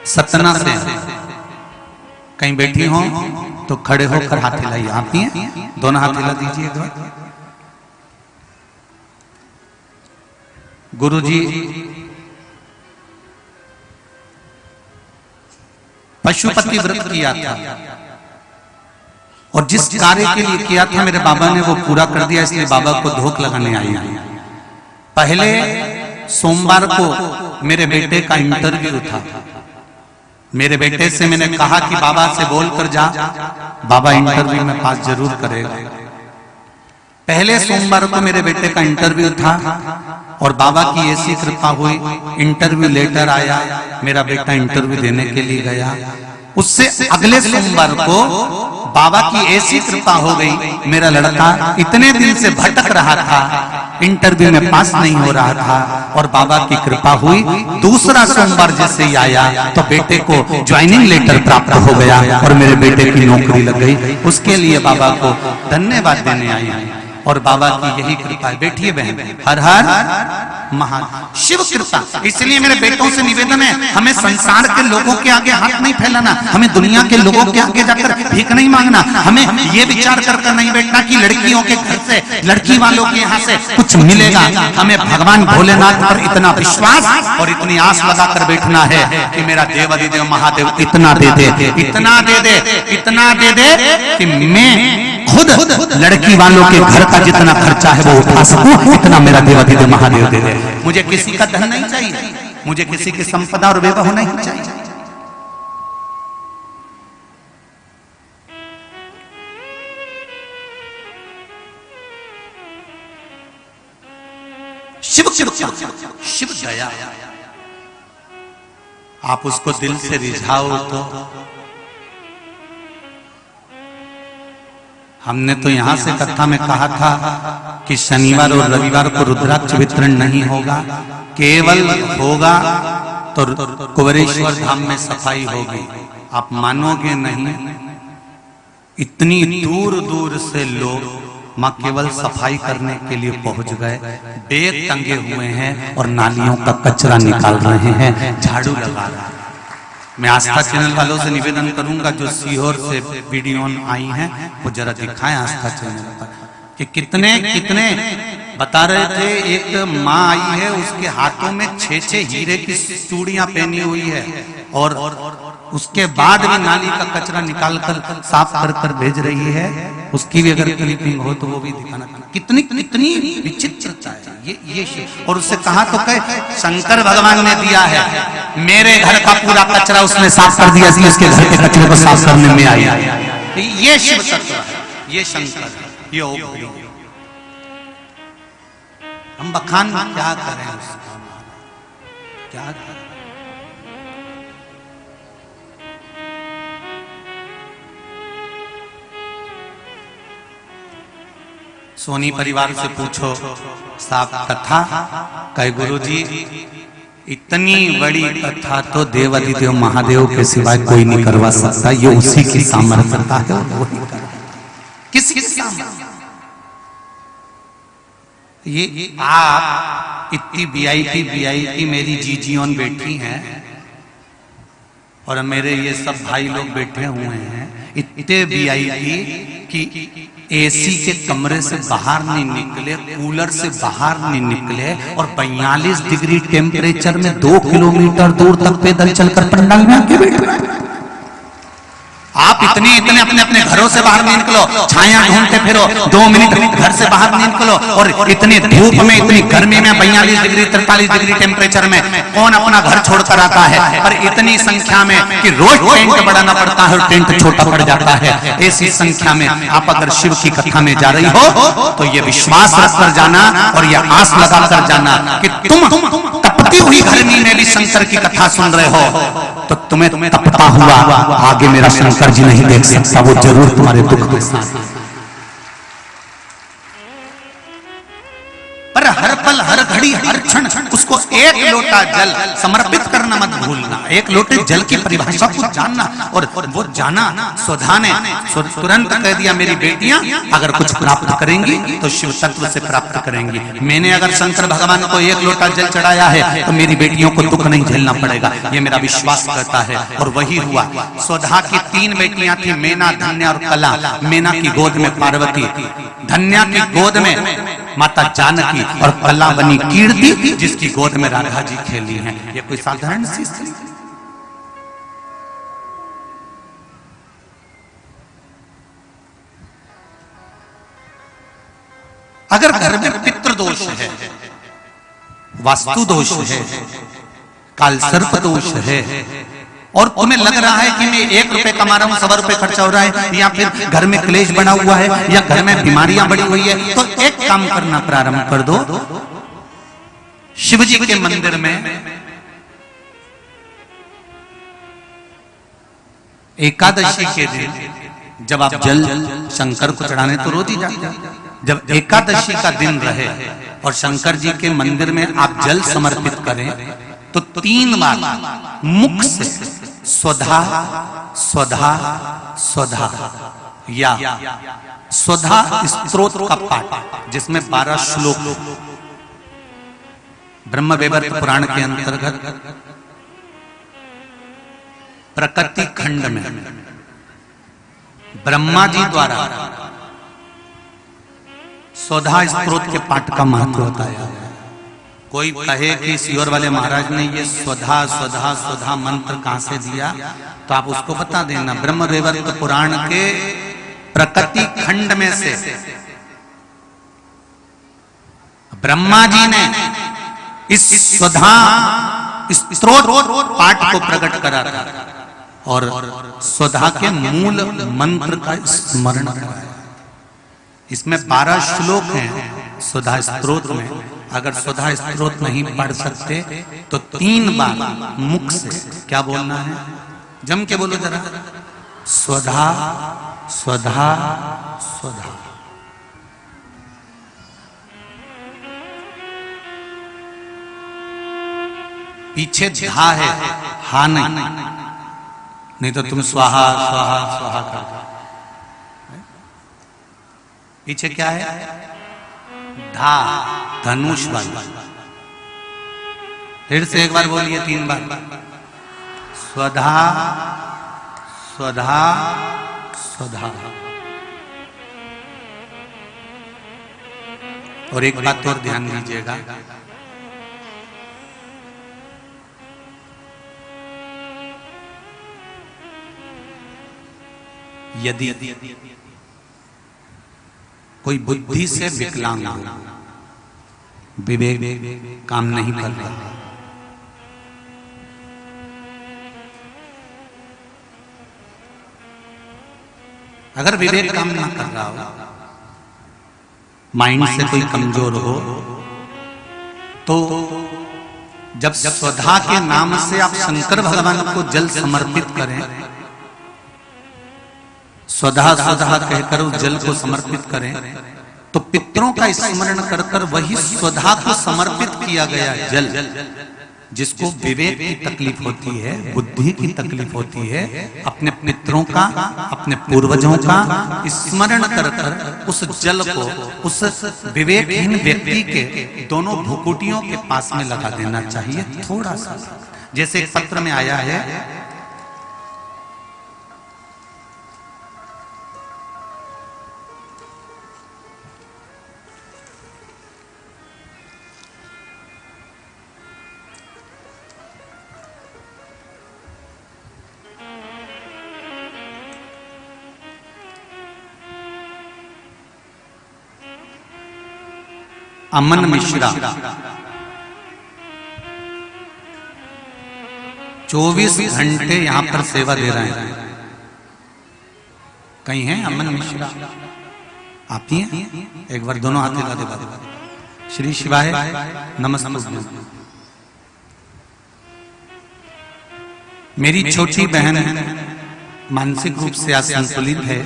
सतना से, कहीं बैठी हो तो खड़े होकर हाथ हिलाइए। आप ही हैं? दोनों हाथ हिला दीजिए। गुरुजी पशुपति व्रत किया था और जिस कार्य के लिए किया था मेरे बाबा ने वो पूरा कर दिया, इसलिए बाबा को धोख लगाने आई। पहले सोमवार को मेरे बेटे का इंटरव्यू था। मेरे बेटे से मैंने कहा कि बाबा से बोल कर जा, बाबा इंटरव्यू में पास जरूर करेगा। पहले सोमवार को मेरे बेटे का इंटरव्यू था और बाबा की ऐसी कृपा हुई, इंटरव्यू लेटर आया, मेरा बेटा इंटरव्यू देने के लिए गया। उससे अगले सोमवार को बाबा की ऐसी कृपा हो गई, मेरा लड़का इतने दिन से भटक रहा था, इंटरव्यू में पास नहीं हो रहा था और बाबा की कृपा हुई। दूसरा सोमवार जैसे ही आया तो बेटे को ज्वाइनिंग लेटर प्राप्त हो गया और मेरे बेटे की नौकरी लग गई। उसके लिए बाबा को धन्यवाद देने आई हैं और बाबा की यही कृपा है। बैठिए बहन, हर हर महान शिव कृपा। इसलिए मेरे बेटों से निवेदन है, हमें संसार के लोगों के आगे हाथ नहीं फैलाना, हमें दुनिया के लोगों के आगे जाकर भीख नहीं मांगना, हमें ये विचार कर नहीं बैठना कि लड़कियों के घर से, लड़की वालों के यहाँ से कुछ मिलेगा। हमें भगवान भोलेनाथ पर इतना विश्वास और इतनी आस लगाकर बैठना है कि मेरा देवाधिदेव महादेव इतना दे दे, इतना दे दे, इतना दे दे कि मैं खुद लड़की वालों के घर का जितना खर्चा है वो उठा सकूं, इतना मेरा देवाधिदेव महादेव दे दे। मुझे किसी का धन नहीं चाहिए, मुझे किसी की संपदा और वैभव नहीं चाहिए। शिव शिव दया, आप उसको दिल से रिझाओ तो। हमने तो यहां से कथा में कहा था कि शनिवार और रविवार को रुद्राक्ष वितरण नहीं होगा, केवल होगा तो कुबेरेश्वर धाम में सफाई होगी। आप मानोगे नहीं, इतनी दूर दूर से लोग मां केवल सफाई करने के लिए पहुंच गए, बैग टंगे हुए हैं और नालियों का कचरा निकाल रहे हैं, झाड़ू लगा रहे हैं। मैं आस्था चैनल वालों से निवेदन करूंगा जो सीहोर से वीडियो आई हैं वो जरा दिखाएं आस्था चैनल पर कि कितने कितने बता रहे थे। एक माँ आई है, उसके हाथों में 6 हीरे की चूड़ियां पहनी हुई है और उसके बाद भी नाली का कचरा निकालकर साफ कर भेज रही है। उसकी भी अगर क्लिपिंग हो तो वो भी दिखाना। कितनी कितनी विचित्रता है ये। और उससे कहा तो कहे शंकर भगवान ने दिया है, मेरे घर का पूरा कचरा उसने साफ कर दिया, इसलिए उसके घर के कचरे को साफ करने में आई। ये शिव तत्व है, ये शंकर, ये ओघड़ी। हम बखान क्या करें उसका, क्या करें? सोनी परिवार से पूछो साफ कथा, कहे गुरुजी इतनी बड़ी कथा तो देवाधिदेव महादेव के सिवाय कोई नहीं करवा सकता, ये उसी की सामर्थ्यता है, वही कर। किसकी सामर्थ्य? ये आप इतनी वीआईपी मेरी जीजीओन बैठी हैं और मेरे ये सब भाई लोग बैठे हुए हैं, इतने वीआईपी कि एसी के कमरे से बाहर नहीं निकले, कूलर से बाहर नहीं निकले और 42 डिग्री टेम्परेचर में 2 किलोमीटर दूर तक पैदल चलकर पंडाल में आके बैठे। आप इतने अपने अपने घरों से बाहर नहीं निकलो, छाया ढूंढते फिरो, 2 मिनट घर से बाहर नहीं निकलो और इतनी धूप में, इतनी गर्मी में, 42 डिग्री 43 डिग्री टेम्परेचर में कौन अपना घर छोड़कर आता है? और इतनी संख्या में कि रोज टेंट बढ़ाना पड़ता है और टेंट छोटा पड़ जाता है। ऐसी संख्या में आप अगर शिव की कथा में जा रही हो तो ये विश्वास रखकर जाना और ये आस लगाकर जाना कि तुम तपती हुई गर्मी में भी शंकर की कथा सुन रहे हो तो तुम्हें तपता हुआ आगे मेरा शंकर जी नहीं देख सकता, वो जरूर तुम्हारे दुख में साथ। पर हर पल, हर घड़ी, हर क्षण उसको एक लोटा जल समर्पित करना मत भूलना। एक लोटे जल की परिभाषा को जानना और वो जाना स्वधा ने तुरंत कह दिया, मेरी बेटियां अगर कुछ प्राप्त करेंगी तो शिव तत्व से प्राप्त करेंगी। मैंने अगर शंकर भगवान को एक लोटा जल चढ़ाया है तो मेरी बेटियों को दुख नहीं झेलना पड़ेगा, ये मेरा विश्वास करता है। और वही हुआ। स्वधा की 3 बेटियां थी, मैना, धन्या और कला। मैना की गोद में पार्वती, धन्या की गोद में माता जानकी और कला बनी कीर्ति जिसकी गोद में राधा जी खेली हैं। ये कोई साधारण सी स्त्री? अगर घर में पितृदोष है, वास्तु दोष है, कालसर्प दोष है, और तुम्हें लग रहा है कि मैं 1 रुपए कमा रहा हूं, 1.25 रुपए खर्चा हो रहा है, या फिर घर में क्लेश बना हुआ है, या घर में बीमारियां बढ़ी हुई है, तो एक काम करना प्रारंभ कर दो। शिवजी के मंदिर में एकादशी के दिन जब आप जल शंकर को चढ़ाने तो रोज ही जाते हैं, जब एकादशी का दिन रहे और शंकर जी के मंदिर में आप जल समर्पित करें तो 3 बार मुख से स्वधा स्वधा स्वधा या स्वधा स्तोत्र का पाठ, जिसमें 12 श्लोक ब्रह्म वैवर्त पुराण के अंतर्गत प्रकृति खंड में ब्रह्मा जी द्वारा स्वधा स्तोत्र के पाठ का महत्व बताया। कोई कहे कि सियोर वाले महाराज ने ये स्वधा स्वधा स्वधा मंत्र कहां से दिया, तो आप उसको बता देना। ब्रह्म वैवर्त पुराण के प्रकृति खंड में से ब्रह्मा जी ने इस स्वधा स्तोत्र पाठ को प्रकट करा था और स्वधा के मूल मंत्र का स्मरण कराया। इसमें 12 श्लोक हैं स्वधा स्तोत्र में। अगर स्वधा स्तोत्र नहीं पढ़ सकते तो 3 बार मुख से क्या बोलना है, जम के बोलो जरा, स्वधा स्वधा स्वधा। पीछे धा है, हा नहीं तो तुम स्वाहा स्वाहा स्वाहा कर दो। पीछे क्या है, धा, धनुष वाला। फिर से एक बार बोलिए, 3 बार, स्वधा स्वधा स्वधा। और एक बात और ध्यान दीजिएगा, यदि कोई बुद्धि से विकलांग हो, विवेक काम नहीं कर रहा, अगर विवेक काम ना कर रहा हो, माइंड से कोई कमजोर हो, तो जब स्वधा के नाम से आप शंकर भगवान को जल समर्पित करें, स्वधा स्वधा कहकर उस जल को समर्पित करें, तो पितरों का स्मरण कर कर वही स्वधा को समर्पित किया गया जल, जिसको विवेक की तकलीफ होती है, बुद्धि की तकलीफ होती है, अपने पितरों का, अपने पूर्वजों का स्मरण कर कर उस जल को उस विवेकहीन व्यक्ति के दोनों भुकुटियों के पास में लगा देना चाहिए, थोड़ा सा। जैसे एक पत्र में आया है, अमन मिश्रा 24 घंटे यहां पर सेवा दे रहे हैं। कहीं हैं अमन मिश्रा? आप ही हैं? एक बार दोनों हाथ हिला दे। श्री शिवाय नमस्ते। मेरी छोटी बहन मानसिक रूप से असंतुलित है।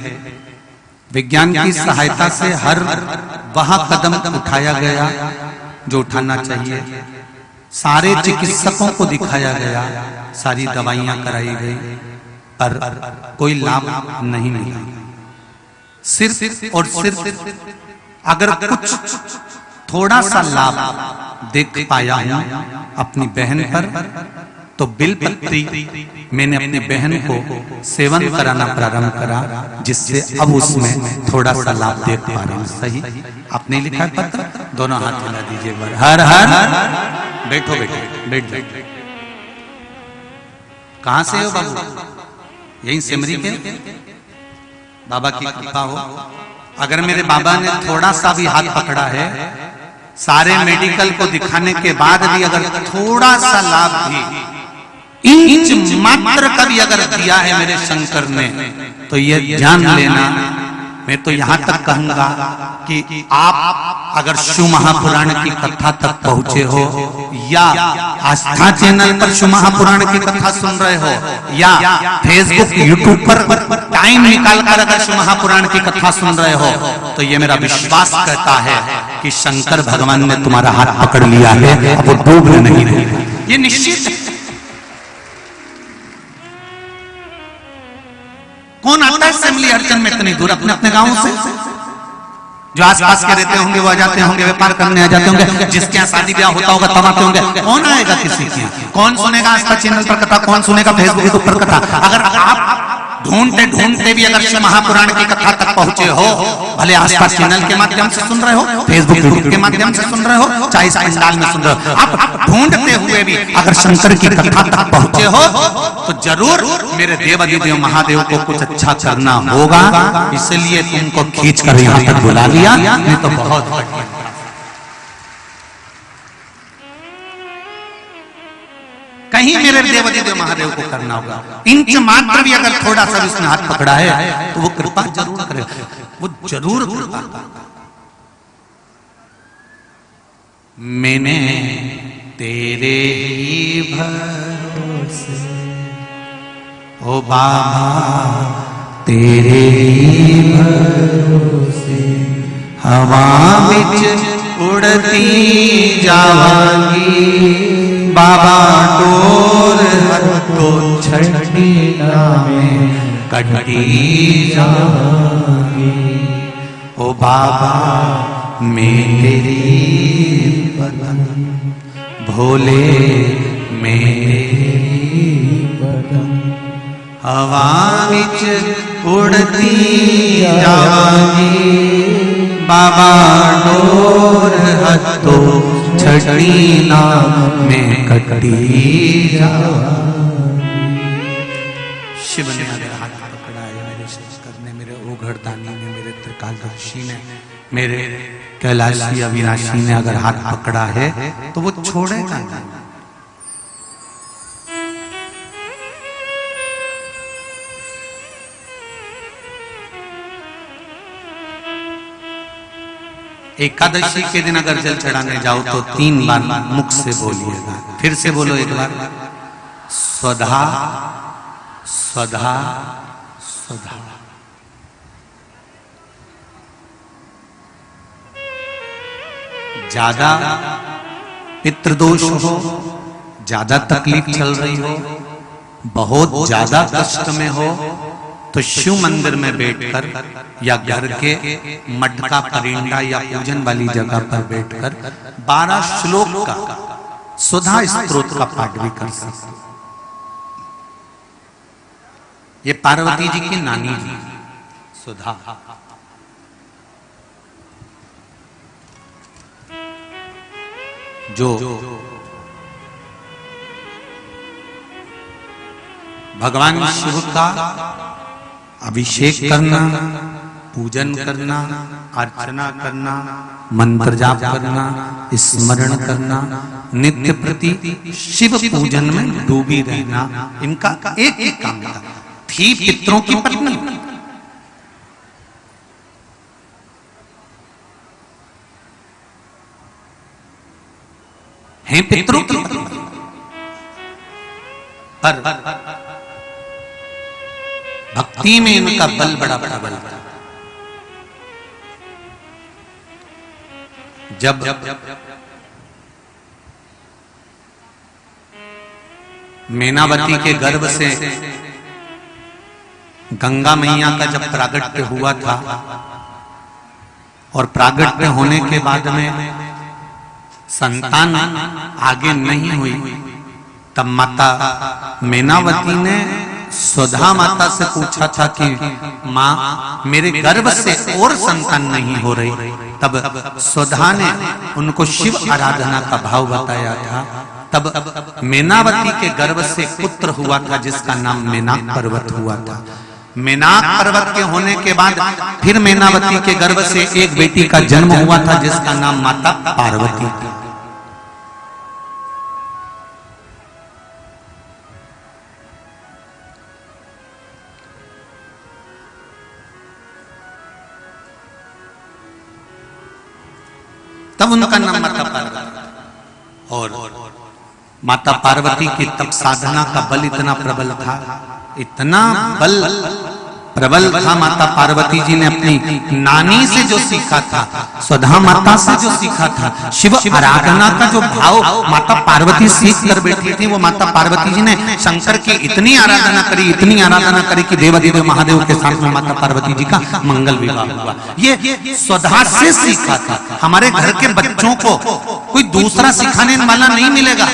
विज्ञान की सहायता से हर वह कदम उठाया गया जो उठाना चाहिए, सारे चिकित्सकों को दिखाया गया, सारी दवाइयां कराई गई, पर कोई लाभ नहीं मिला। सिर्फ और सिर्फ अगर कुछ थोड़ा सा लाभ देख पाया हूं अपनी बहन पर, तो बिलपत्री मैंने अपनी बहन को सेवन कराना प्रारंभ करा, जिससे अब उसमें थोड़ा सा लाभ देख पा रहे हैं। सही आपने लिखा है पत्र, दोनों हाथ हिला दीजिए। हर हर बैठो बैठो बैठ जाओ। कहां से हो बाबू? यहीं सिमरी के? बाबा की कृपा हो अगर मेरे बाबा ने थोड़ा सा भी हाथ पकड़ा है, सारे मेडिकल को दिखाने के बाद भी अगर थोड़ा सा लाभ भी इंच मात्र का भी अगर दिया है मेरे शंकर ने, तो ये जान लेना, मैं तो यहां तक कहूंगा कि आप अगर शिव महापुराण की कथा तक पहुंचे हो, या आस्था चैनल पर शिव महापुराण की कथा सुन रहे हो, या फेसबुक यूट्यूब पर टाइम निकालकर अगर शिव महापुराण की कथा सुन रहे हो, तो ये मेरा विश्वास कहता है कि शंकर भगवान ने तुम्हारा हाथ पकड़ लिया है, अब वो डूब नहीं रहे, ये निश्चित है। कौन आता है असेंबली अर्चन में इतनी दूर अपने अपने गांवों से? जो आसपास के रहते होंगे वो आ जाते होंगे, व्यापार करने आ जाते होंगे, जिसके यहाँ शादी ब्याह होता होगा तब आते होंगे। कौन आएगा किसी के यहाँ? कौन सुनेगा आस्था चैनल पर कथा? कौन सुनेगा फेसबुक पर कथा? अगर आप ढूंढते ढूंढते भी अगर शिव महापुराण की कथा तक पहुंचे हो, भले आस्था चैनल के माध्यम से सुन रहे हो, फेसबुक यूट्यूब के माध्यम से सुन रहे हो, चाहे इस पंडाल में सुन रहे हो, आप ढूंढते हुए भी अगर शंकर की कथा तक पहुंचे हो, तो जरूर मेरे देवाधिदेव महादेव को कुछ अच्छा करना होगा, इसलिए तुमको खींच कर यहाँ तक बुला लिया, नहीं तो बहुत कहीं मेरे देवाधिदेव महादेव को करना होगा। इंच मात्र भी अगर थोड़ा सा उसने हाथ पकड़ा है, तो वो कृपा जरूर करेगा, वो जरूर कृपा करेगा। मैंने तेरे ही भरोसे ओ बाबा, तेरे ही भरोसे हवा बिच उड़ती जावांगी, बाबा डोर हथो छड़ी में कटी जावांगी, ओ बाबा मैं तेरी बदन भोले, मैं तेरी बदन हवा बिच उड़ती जावांगी, बाबा डोर हथो छड़ी ना में कटी जावांगी। शिव ने मेरा हाथ पकड़ा है, मेरे शंकर ने, मेरे ओघड़दानी ने, मेरे त्रिकालदर्शी ने, मेरे कैलाशी अविनाशी ने अगर हाथ पकड़ा है, तो वो छोड़ेगा नहीं। एकादशी के दिन अगर जल चढ़ाने जाओ तो 3 बार मुख से बोलिएगा, फिर से बोलो एक बार, स्वधा स्वधा स्वधा। ज्यादा पितृदोष हो, ज्यादा तकलीफ चल रही हो, बहुत ज्यादा कष्ट में हो, तो शिव मंदिर में बैठकर या घर के मटका परिंदा या पूजन वाली जगह पर बैठकर 12 श्लोक का सुधा स्तोत्र का पाठ भी कर सकते। ये पार्वती जी की नानी जी सुधा, जो भगवान शिव का अभिषेक करना, पूजन करना, अर्चना करना, मंत्र जाप करना, स्मरण करना, नित्य प्रति शिव पूजन में डूबी रहना, इनका एक एक काम था। थी पितरों की पत्नी, हैं पितरों की पत्नी, पर भक्ति में इनका बल बड़ा प्रबल था। जब मैनावती के गर्भ से गंगा मैया का जब प्रागट्य हुआ था, और प्रागट्य होने के बाद में संतान आगे नहीं हुई, तब माता मैनावती ने सुधा माता से पूछा था कि माँ मेरे गर्भ से और संतान नहीं हो रही। तब सुधा ने उनको शिव आराधना का भाव बताया था। तब मैनावती के गर्भ से पुत्र हुआ था जिसका नाम मैनाक पर्वत हुआ था। मेनाक पर्वत के होने के बाद फिर मेनावती के गर्भ से एक बेटी का जन्म हुआ था जिसका नाम माता पार्वती थी। तब उनका नाम माता पार्वती। और माता पार्वती की तप साधना का बल इतना प्रबल था, इतना बल प्रबल था। माता पार्वती जी ने अपनी नानी से जो सीखा था, स्वधा माता से जो सीखा था, शिव आराधना का जो भाव माता पार्वती सीख कर बैठी थी, वो माता पार्वती जी ने शंकर की इतनी आराधना करी, इतनी आराधना करी कि देवाधिदेव महादेव के साथ में माता पार्वती जी का मंगल विवाह हुआ। ये स्वधा से सीखा था। हमारे घर के बच्चों को कोई दूसरा सिखाने वाला नहीं मिलेगा।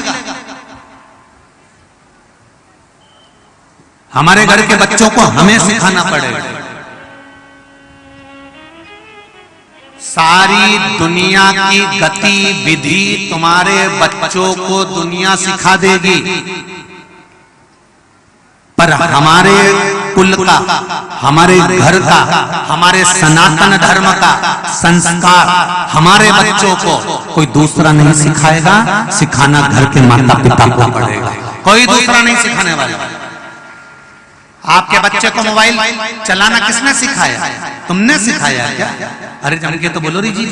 हमारे घर के बच्चों को हमें सिखाना पड़ेगा। सारी दुनिया की गतिविधि तुम्हारे बच्चों को दुनिया सिखा देगी, पर हमारे कुल का, हमारे घर का, हमारे सनातन धर्म का संस्कार हमारे बच्चों को कोई दूसरा नहीं सिखाएगा। सिखाना घर के माता पिता को पड़ेगा, कोई दूसरा नहीं सिखाने वाला। आपके बच्चे को मोबाइल चलाना किसने सिखाया? तुमने सिखाया क्या? अरे जम के तो बोलो री जी।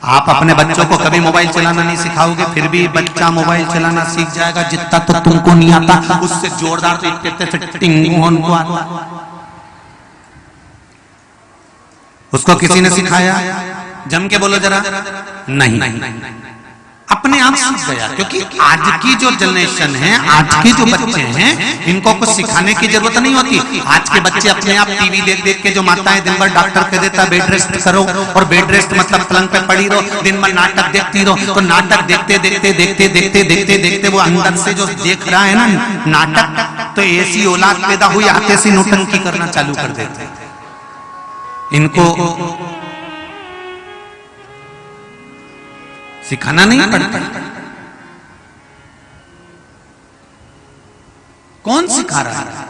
आप अपने बच्चों को कभी मोबाइल चलाना नहीं सिखाओगे, फिर भी बच्चा मोबाइल चलाना सीख जाएगा। जितना तो तुमको नहीं आता उससे जोरदार उसको किसी ने सिखाया? जम के बोलो जरा। नहीं, अपने आप सीख गया। क्योंकि आज की जो जनरेशन है, आज के जो बच्चे हैं, इनको कुछ सिखाने की जरूरत नहीं होती। आज के बच्चे अपने आप टीवी देख देख के, जो माताएं दिन भर डॉक्टर कह देता है बेड रेस्ट करो, और बेड रेस्ट मतलब पलंग पे पड़ी रहो, दिन भर नाटक देखती रहो, तो नाटक देखते देखते देखते देखते देखते देखते वो अंदर से जो देख रहा है ना नाटक, तो ऐसी औलाद पैदा हुई आते से नौटंकी करना चालू कर देते। इनको सिखाना नहीं पड़ता। कौन सिखा रहा है?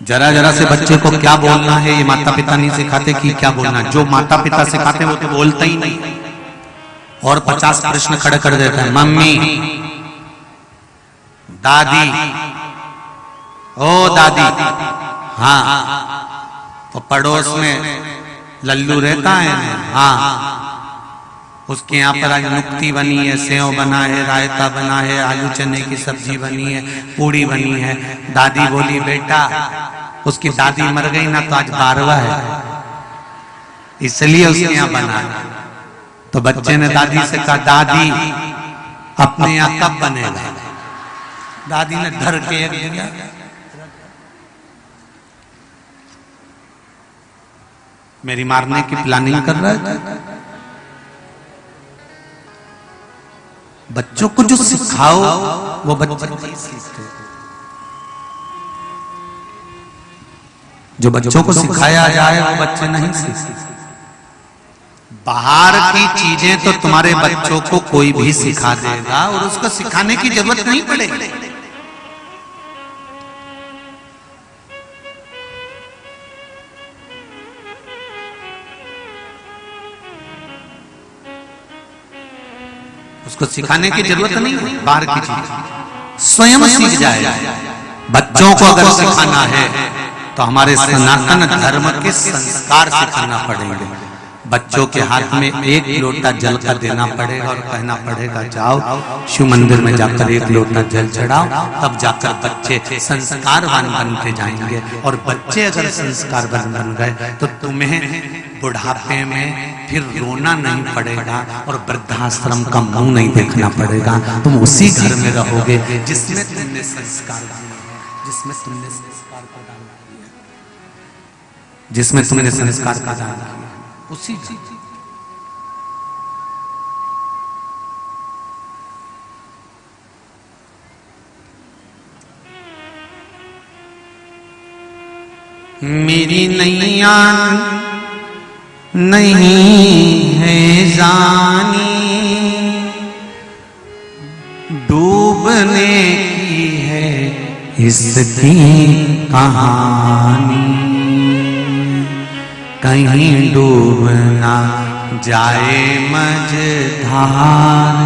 जरा जरा से बच्चे को क्या बोलना है ये माता पिता नहीं सिखाते कि क्या बोलना। जो माता पिता सिखाते वो तो बोलता ही नहीं, और 50 प्रश्न खड़े कर देता है। मम्मी, दादी, ओ दादी, हाँ, तो पड़ोस में लल्लू रहता है, हाँ, उसके यहाँ पर आज नुक्ती बनी है, सेव बना है, रायता बना है, आलू चने की सब्जी बनी है, पूड़ी बनी है। दादी बोली बेटा, उसकी दादी मर गई ना तो आज 12वां है, इसलिए उसके यहाँ बना है। तो बच्चे ने दादी से कहा दादी अपने यहाँ कब बनेगा? दादी ने धर के एक दिया। मेरी मारने की प्लानिंग कर रहा है। बच्चों को जो सिखाओ वो बच्चे नहीं सीखते। जो बच्चों को सिखाया जाए वो बच्चे नहीं सीखते। बाहर की चीजें तो तुम्हारे बच्चों को कोई भी सिखा देगा और उसको सिखाने की जरूरत नहीं पड़ेगी। उसको सिखाने की जरूरत नहीं है। बाहर की चीज स्वयं सीख जाए। बच्चों को अगर सिखाना है तो हमारे सनातन धर्म के संस्कार सिखाना पड़ेंगे। बच्चों के हाथ में एक लोटा जल का देना पड़ेगा और कहना पड़ेगा जाओ शिव मंदिर में जाकर एक लोटा जल चढ़ाओ, तब जाकर बच्चे संस्कारवान बनते जाएंगे। और बच्चे अगर संस्कारवान बन गए तो तुम्हें बुढ़ापे में फिर रोना नहीं पड़ेगा और वृद्धाश्रम का मुंह नहीं देखना पड़ेगा। तुम उसी घर में रहोगे जिसमें तुमने संस्कार दिए हैं, जिसमें तुमने संस्कार प्रदान किया है, जिसमें तुमने संस्कार प्रदान किया उसी मेरी नैया नहीं है जानी, डूबने की है इसकी कहानी कहीं डूब ना जाए मझधार,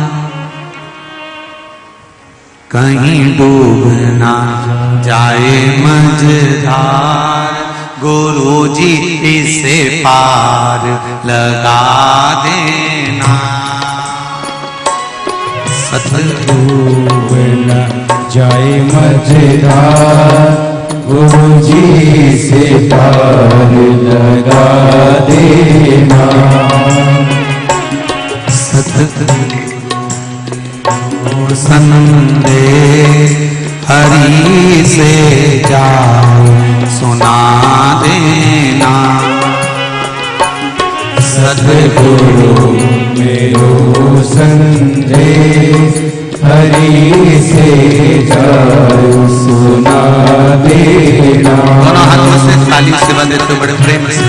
कहीं डूब ना जाए मझधार, गुरुजी इसे पार लगा देना। डूब न जाए मझधार, गुरुजी से पार लगा देना। सतगुरु संदेश हरि से जाओ सुना देना। सतगुरु मेरो संदेश हरि से जाओ सुना देना। दोनों हाथों से ताली से बंदे तो बड़े प्रेम से।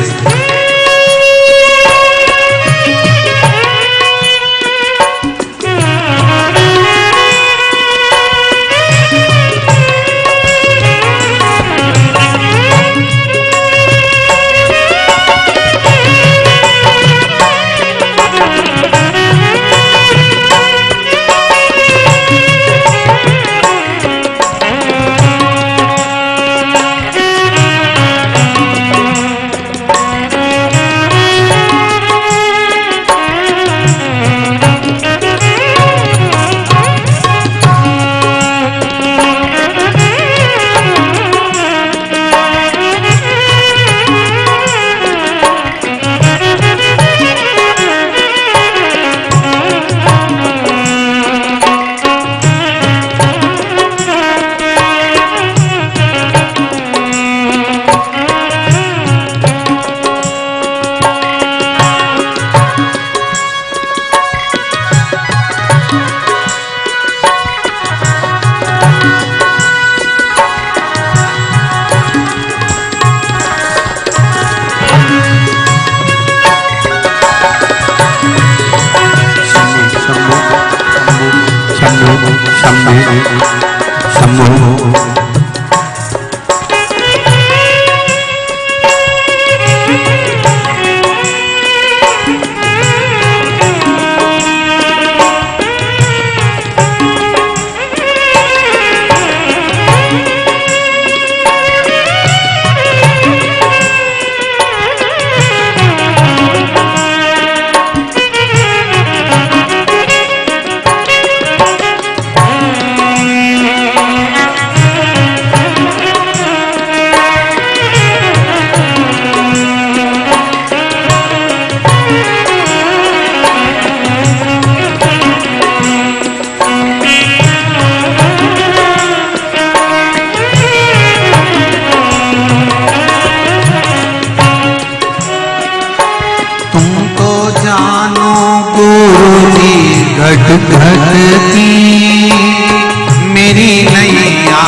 मेरी नैया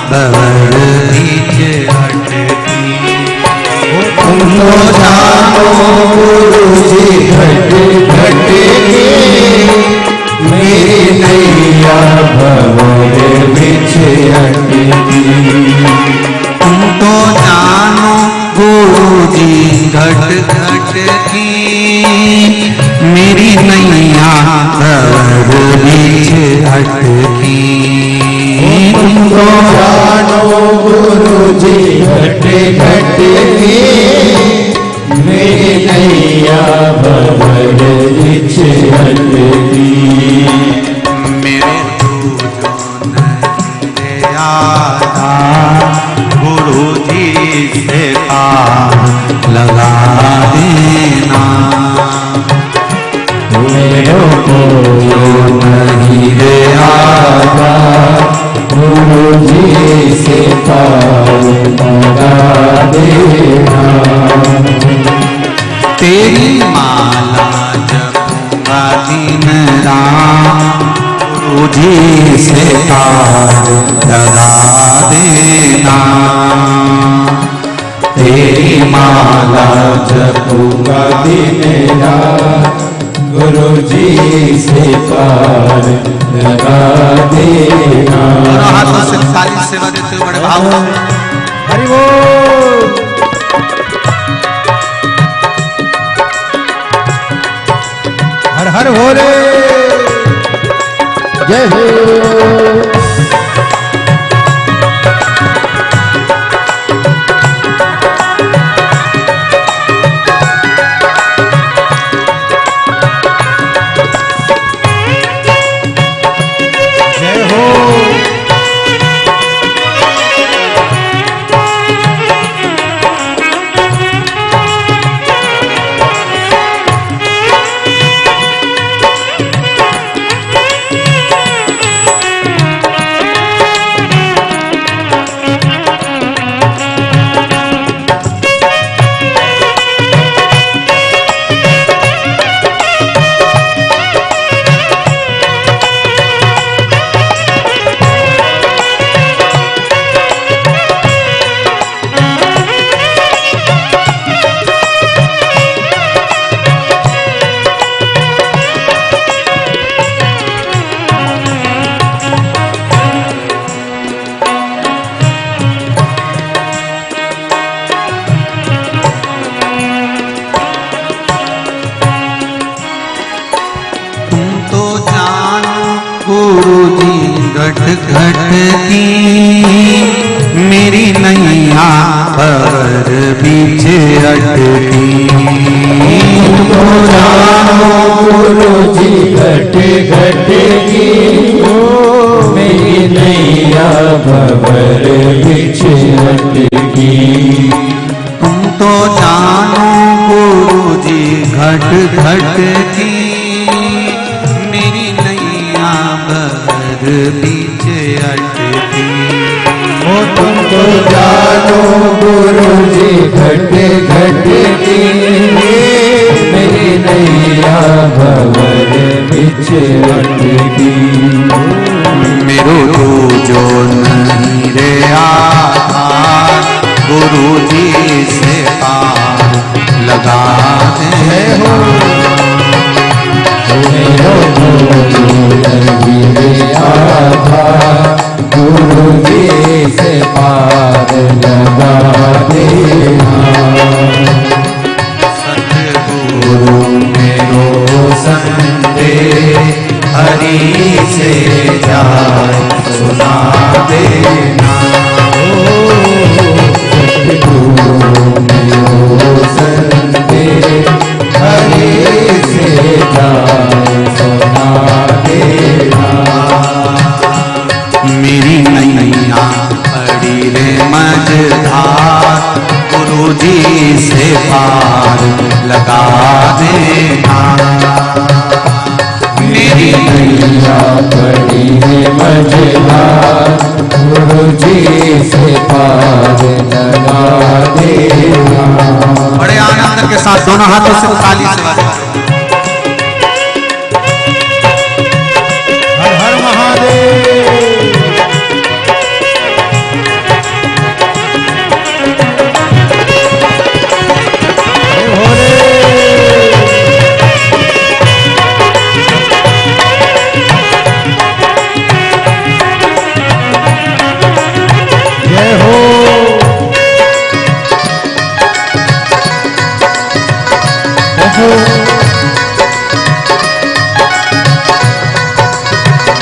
बवर बीच अटकी। तुम तो जानो गुरुजी घट घट की, मेरी नैया बवर बीच अटकी। तुम तो जानो गुरुजी घट घट की, मेरी नैया बवर बीच अटकी। तुम तो जानो गुरुजी घट घट की, मेरी नैया बवर बीच अटकी। मेरे तू जो नहीं आता गुरुजी से पार लगा देना। मेरे को नहीं दे आता गुरुजी से पार लगा देना। तेरी माला जपूंगा दिन रात गुरुजी से पार लगा देना। तेरी माला जपूंगा दिन रात गुरु जी से पार लगा देना। दोनों हाथों से ताली सेवा देते हुए बड़े भाव हरि बोल। हर हर भोले जय हो। घट घट की मेरी नैया पर बीच अटकी। गुरु जी घट घट की मेरी नैया भंवर बीच अटकी। तुम तो जानो गुरु जी घट घट की मेरी नैया भंवर बीच अटकी। ओ तुम तो जानो गुरु जी घट घट की मेरी नैया भंवर बीच अटकी। मेरो जो नहीं रे आधार गुरु जी से पार लगा दे हो। मेरो जो नहीं रे आधार गुरु जी से पार लगा देना। सतगुरु मेरो संदेह हरि से जाए सुना देना। सतगुरु मेरो संदेह हरि से जाए सुना देना। मेरी नैया पड़ी रे मझधार गुरु जी से पार लगा देना। मेरी नैया पड़ी है मझधार गुरु जी से पार लगा देना। बड़े आनंद के साथ दोनों हाथों से ताली से बजाओ। हर हर महादेव।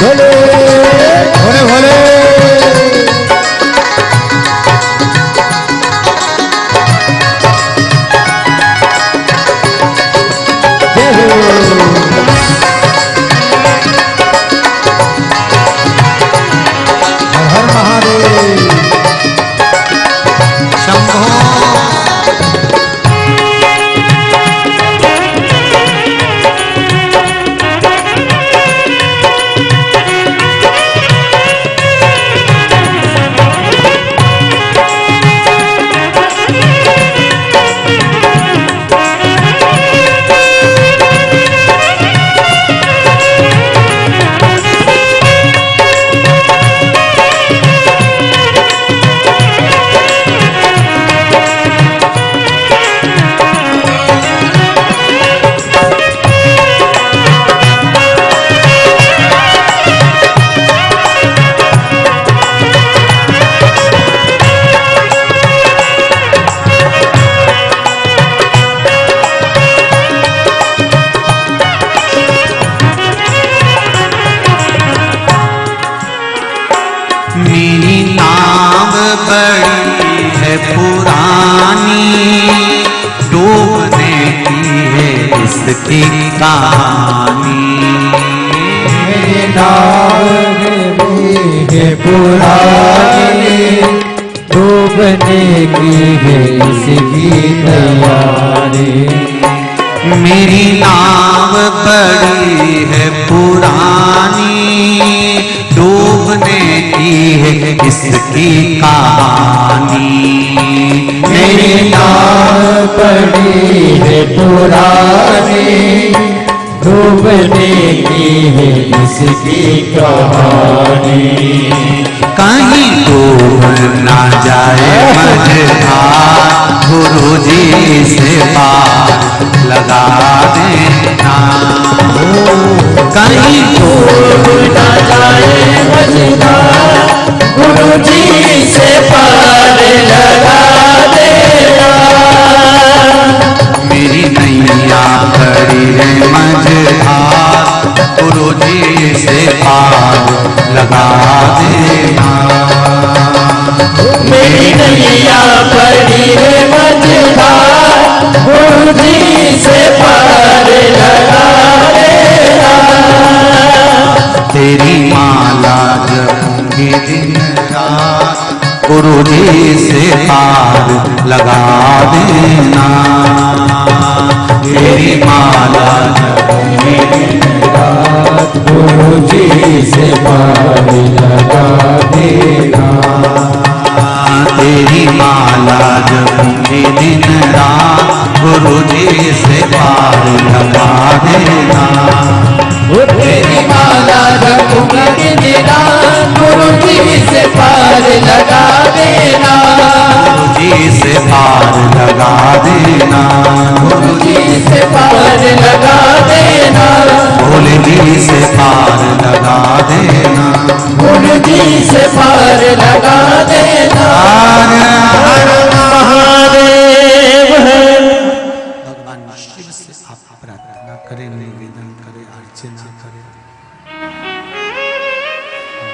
भोले भोले भोले हर हर महादेव। शंभो कहानी। मेरे नाम है पुरानी, डूबने की है इसकी तैयारी। मेरी नाव बड़ी है पुरानी, डूबने की है इसकी कहानी। मेरी नाव बड़ी है पुरानी, डूबने की है इसकी कहानी। कहीं डूब ना जाए मझधार, गुरुजी से पार लगा देना। कहीं डूब ना जाए मझधार, गुरुजी से पार लगा देना। मेरी नैया खड़ी है मझधार, गुरुजी से पार लगा देना। मेरी नैया पड़ी है मझधार, गुरुजी से पार लगा देना। तेरी माला जपूंगी दिन रात, गुरुजी से पार लगा देना। तेरी माला जपूंगी दिन रात, गुरुजी से पार लगा देना। तेरी माला जपूंगी दिन रात, गुरुजी से पार लगा देना। तेरी माला जपूंगी दिन रात, गुरुजी से पार लगा देना। गुरुजी से पार लगा देना। गुरुजी से पार लगा देना। भोले जी से पार लगा देना। गुरुजी से पार लगा देना। हर हर महादेव। भगवान शिव से आप प्रार्थना करें, निवेदन करें, अर्चना करें।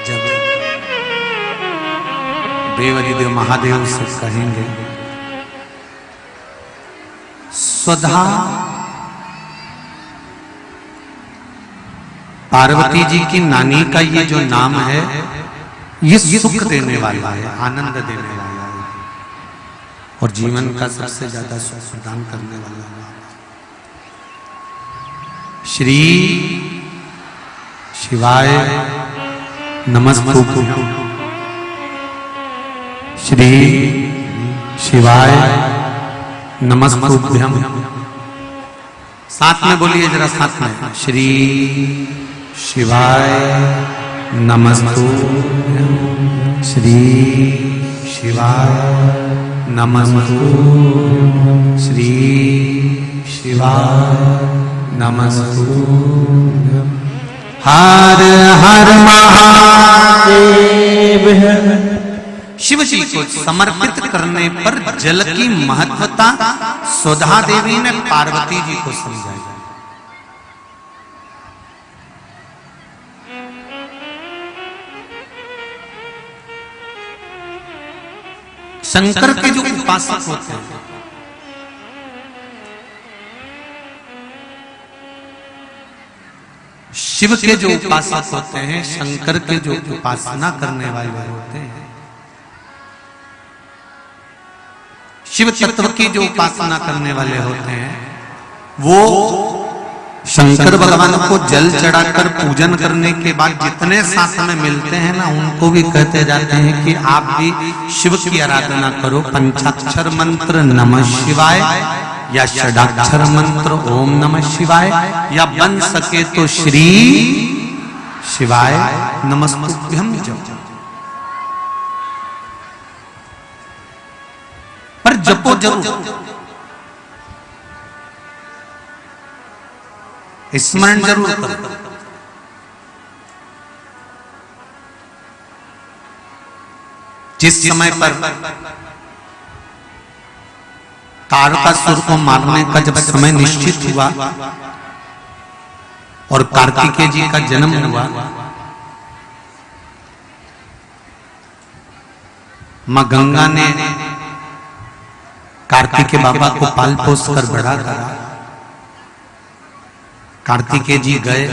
जब देवादिदेव महादेव से कहेंगे स्वधा पार्वती जी की नानी का ये जो नाम है, ये सुख देने वाला है, आनंद देने वाला है और जीवन का सबसे ज्यादा सुख प्रदान करने वाला है। श्री शिवाय नमस्तुभ्यं। श्री शिवाय नमस्तुभ्यं। साथ में बोलिए जरा, साथ में। श्री शिवाय नमस्तुभ्यं। श्री शिवाय नमस्तुभ्यं। श्री शिवाय नमस्तुभ्यं। हर हर महादेव। शिव जी को समर्पित करने पर जल की महत्वता सुधा देवी ने पार्वती जी को समझाई। शंकर के जो उपासक होते हैं, शिव के जो उपासक होते हैं, शंकर के जो उपासना करने वाले होते हैं, शिव तत्व की जो उपासना करने वाले होते हैं, वो शंकर भगवान को जल चढ़ाकर पूजन करने के बाद जितने साथ में मिलते हैं ना, उनको भी कहते जाते हैं कि आप भी शिव की आराधना करो। पंचाक्षर मंत्र नमः शिवाय या षडाक्षर मंत्र ओम नमः शिवाय, या बन सके तो श्री शिवाय नमस्तुभ्यं जपो। पर जपो जरूर, स्मरण जरूर करो। जिस समय पर तारकासुर को मारने का जब समय निश्चित हुआ और कार्तिकेय जी का जन्म हुआ, मां गंगा ने कार्तिकेय बाबा को पाल पोस कर बड़ा करा कार्तिकेय जी गए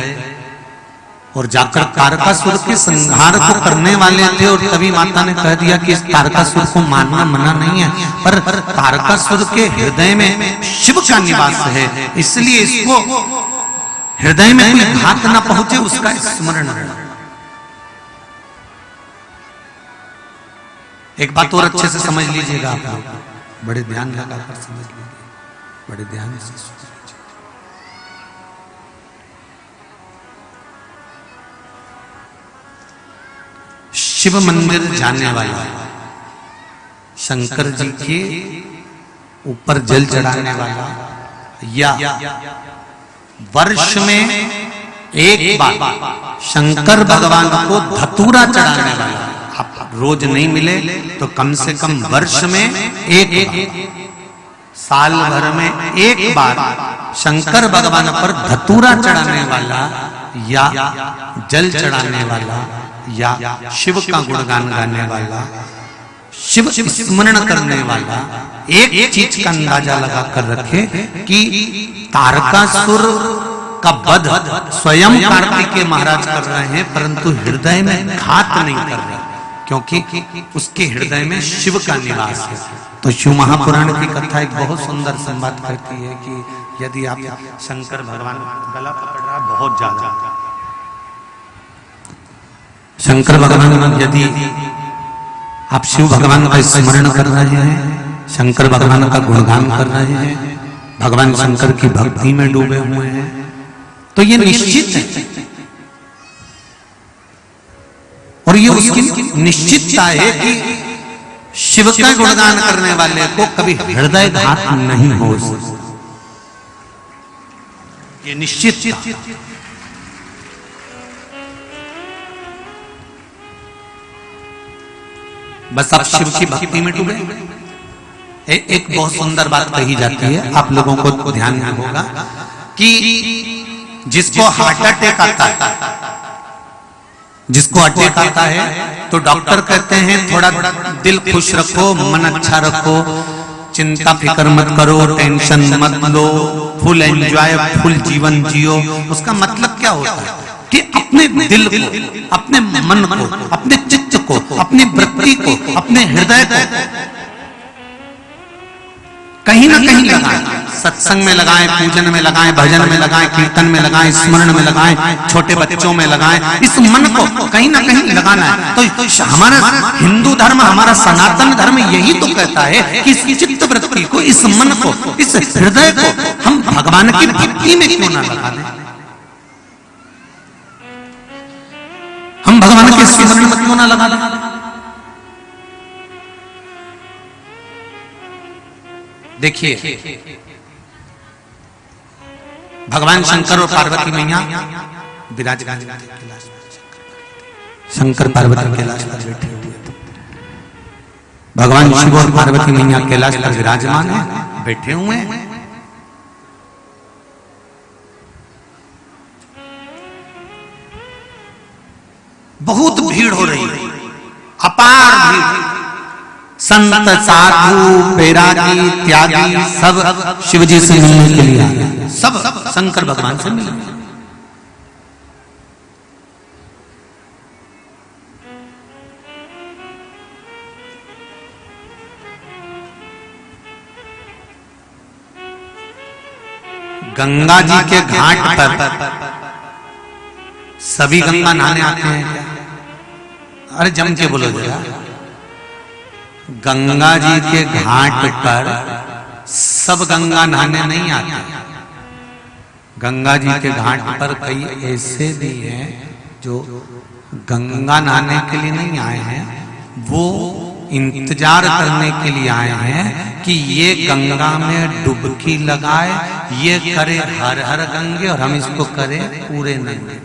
और जाकर तारकासुर के संहार को करने वाले थे, और तभी माता ने कह दिया कि इस तारकासुर को मारना मना नहीं है, पर तारकासुर के हृदय में शिव का निवास है, इसलिए इसको हृदय में कोई घात ना पहुंचे उसका स्मरण है। एक बात और अच्छे से समझ लीजिएगा आप लोग, बड़े ध्यान लगाकर समझ लीजिए, बड़े ध्यान से सुन लीजिए। शिव मंदिर जाने वाला, शंकर जी के ऊपर जल चढ़ाने वाला, या वर्ष में एक बार शंकर भगवान को धतूरा चढ़ाने वाला, आप रोज नहीं मिले तो कम से कम वर्ष में एक बार, साल भर में एक बार शंकर भगवान पर धतूरा चढ़ाने वाला या जल चढ़ाने वाला या शिव का गुणगान गाने वाला, शिव स्मरण करने वाला एक चीज का अंदाजा लगा कर रखे कि तारकासुर का वध स्वयं कार्तिकेय महाराज कर रहे हैं, परंतु हृदय में घात नहीं कर रहे, क्योंकि उसके हृदय में शिव का निवास है। तो शिव महापुराण की कथा एक बहुत सुंदर संवाद करती है कि यदि आप शंकर भगवान गला पकड़ रहा बहुत ज्यादा, शंकर भगवान यदि आप शिव भगवान का स्मरण कर रहे हैं, शंकर भगवान का गुणगान कर रहे हैं, भगवान शंकर की भक्ति में डूबे हुए हैं, तो ये निश्चित है, और ये उसकी निश्चितता है कि शिव का गुणगान करने वाले को कभी हृदय घात नहीं हो, ये निश्चित। बस आप शिव की भक्ति में डूबे। एक बहुत सुंदर बात कही जाती है, आप लोगों को ध्यान में होगा कि जिसको हार्ट अटैक आता है, जिसको अटैक आता है तो डॉक्टर कहते हैं थोड़ा दिल खुश रखो, मन अच्छा रखो, चिंता फिक्र मत करो, टेंशन मत लो, फुल एंजॉय, फुल जीवन जियो। उसका मतलब क्या होता है कि अपने दिल को, अपने मन को, अपने चित्त को, अपनी वृत्ति को, अपने हृदय को कहीं ना कहीं लगाएं, सत्संग में लगाएं, पूजन में लगाएं, भजन में लगाएं, कीर्तन में लगाएं, स्मरण में लगाएं, छोटे बच्चों में लगाएं, इस मन को कहीं ना कहीं लगाना है। तो हमारा हिंदू धर्म, हमारा सनातन धर्म यही तो कहता है कि इस चित्त वृत्ति को, इस मन को, इस हृदय को हम भगवान की भक्ति में क्यों ना लगा दें, हम भगवान के स्मरण में क्यों ना लगा दें। देखिए, भगवान शंकर और पार्वती मैया विराजमान, शंकर पार्वती कैलाश पर बैठे हुए थे, भगवान शिव और पार्वती मैया कैलाश पर विराजमान है, बैठे हुए हैं। बहुत भीड़ हो रही है, अपार भीड़, संत साधु बैरागी त्यागी सब शिवजी से मिलने के लिए आए, सब शंकर भगवान से मिलने। गंगा जी के घाट पर सभी गंगा नहाने आते हैं क्या? अरे जम के बोलो जरा। गंगा जी के घाट पर सब गंगा नहाने नहीं आते। गंगा जी के घाट पर कई ऐसे भी हैं जो गंगा नहाने के लिए नहीं आए हैं, वो इंतजार करने के लिए आए हैं कि ये गंगा में डुबकी लगाए, ये करे हर हर गंगे और हम इसको करें पूरे नंगे।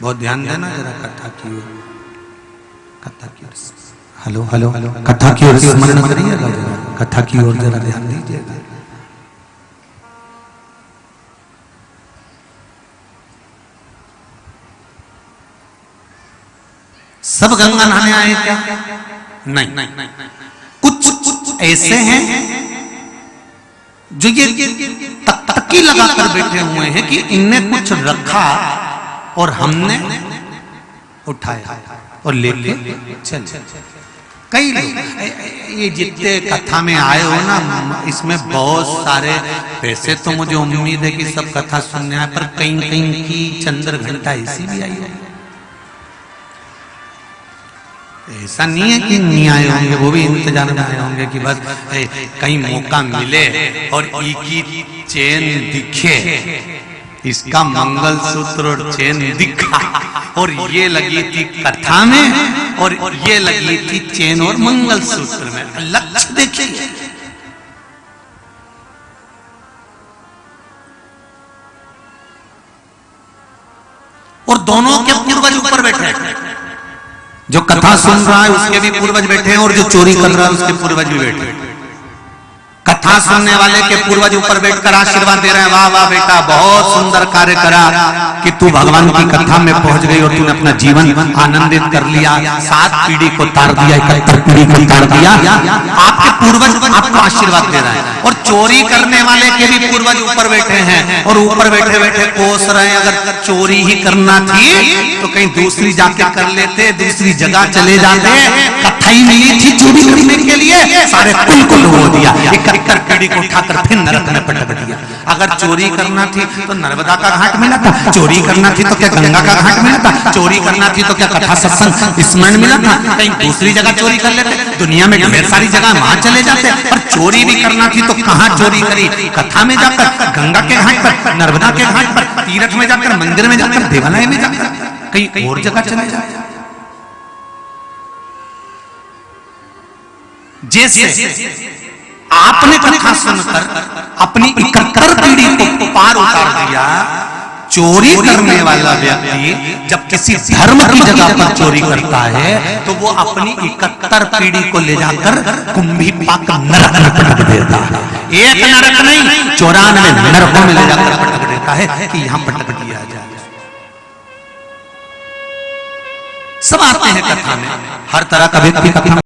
बहुत ध्यान देना जरा कथा की ओर, कथा की ओर, हेलो हेलो, कथा की ओर स्मरण करिएगा, कथा की ओर जरा ध्यान दीजिएगा। सब गंगा नहाने आए क्या? नहीं, कुछ ऐसे हैं जो ये तक तक टुक्की लगाकर बैठे हुए हैं कि इनने कुछ रखा और हमने उठाया और लेके चल। कई लोग ये जितने कथा में आए हो ना, इसमें बहुत सारे पैसे, तो मुझे उम्मीद है कि सब कथा सुनने आए, पर कहीं कहीं की चंद्र घंटा ऐसी भी आई है। ऐसा नहीं है कि नहीं आए होंगे, वो भी इंतजार में आए होंगे कि बस कहीं मौका मिले और एक ही चेन दिखे, इसका मंगलसूत्र और चेन दिखा, और ये लगी थी कथा में और ये लगी थी चेन और मंगलसूत्र में। लक्ष्य देखिए, और दोनों के पूर्वज ऊपर बैठे, जो कथा सुन रहा है उसके भी पूर्वज बैठे हैं और जो चोरी कर रहा है उसके पूर्वज भी बैठे हैं। कथा सुनने वाले के पूर्वज ऊपर बैठकर आशीर्वाद दे रहे हैं, वाह वाह बेटा, बहुत सुंदर कार्य करा कि तू भगवान की कथा में पहुंच गई और तूने अपना जीवन आनंदित कर लिया, 7 पीढ़ी को तार दिया, 71 पीढ़ी को तार दिया। आपके पूर्वज आपको आशीर्वाद दे रहे हैं। और चोरी करने वाले के भी पूर्वज ऊपर बैठे हैं और ऊपर बैठे बैठे कोस रहे हैं, अगर चोरी ही करना थी तो कहीं दूसरी जाके कर लेते, दूसरी जगह चले जाते, कथा ही मिली थी चोरी करने के लिए, सारे कुल को डुबो दिया, 71 पीढ़ी को उठाकर फिर नरक में पटक दिया। अगर चोरी करना थी तो नर्मदा का घाट मिला था, चोरी करना थी तो क्या गंगा का घाट मिला था, चोरी करना थी तो क्या कथा सत्संग स्मरण मिला था, कहीं दूसरी जगह चोरी कर लेते। दुनिया में ढेर सारी जगह वहां चले जाते, पर चोरी भी करना थी तो कहां चोरी करी, कथा में जाकर, गंगा के घाट पर, नर्मदा के घाट पर, तीर्थ में जाकर, मंदिर में जाकर, देवालय में जाकर, कहीं और जगह चले जाए। जैसे आपने कथा सुनकर अपनी 71 पीढ़ी को पार उतार दिया, चोरी करने वाला व्यक्ति जब किसी धर्म की जगह पर चोरी करता है तो वो अपनी 71 पीढ़ी को ले जाकर कुंभी पाक नरक में पटक देता है। एक नरक नहीं, 94 नरकों में ले जाकर पटक देता है कि यहां पटक दिया जाए। सब आते हैं कथा में, हर तरह का व्यक्ति कथा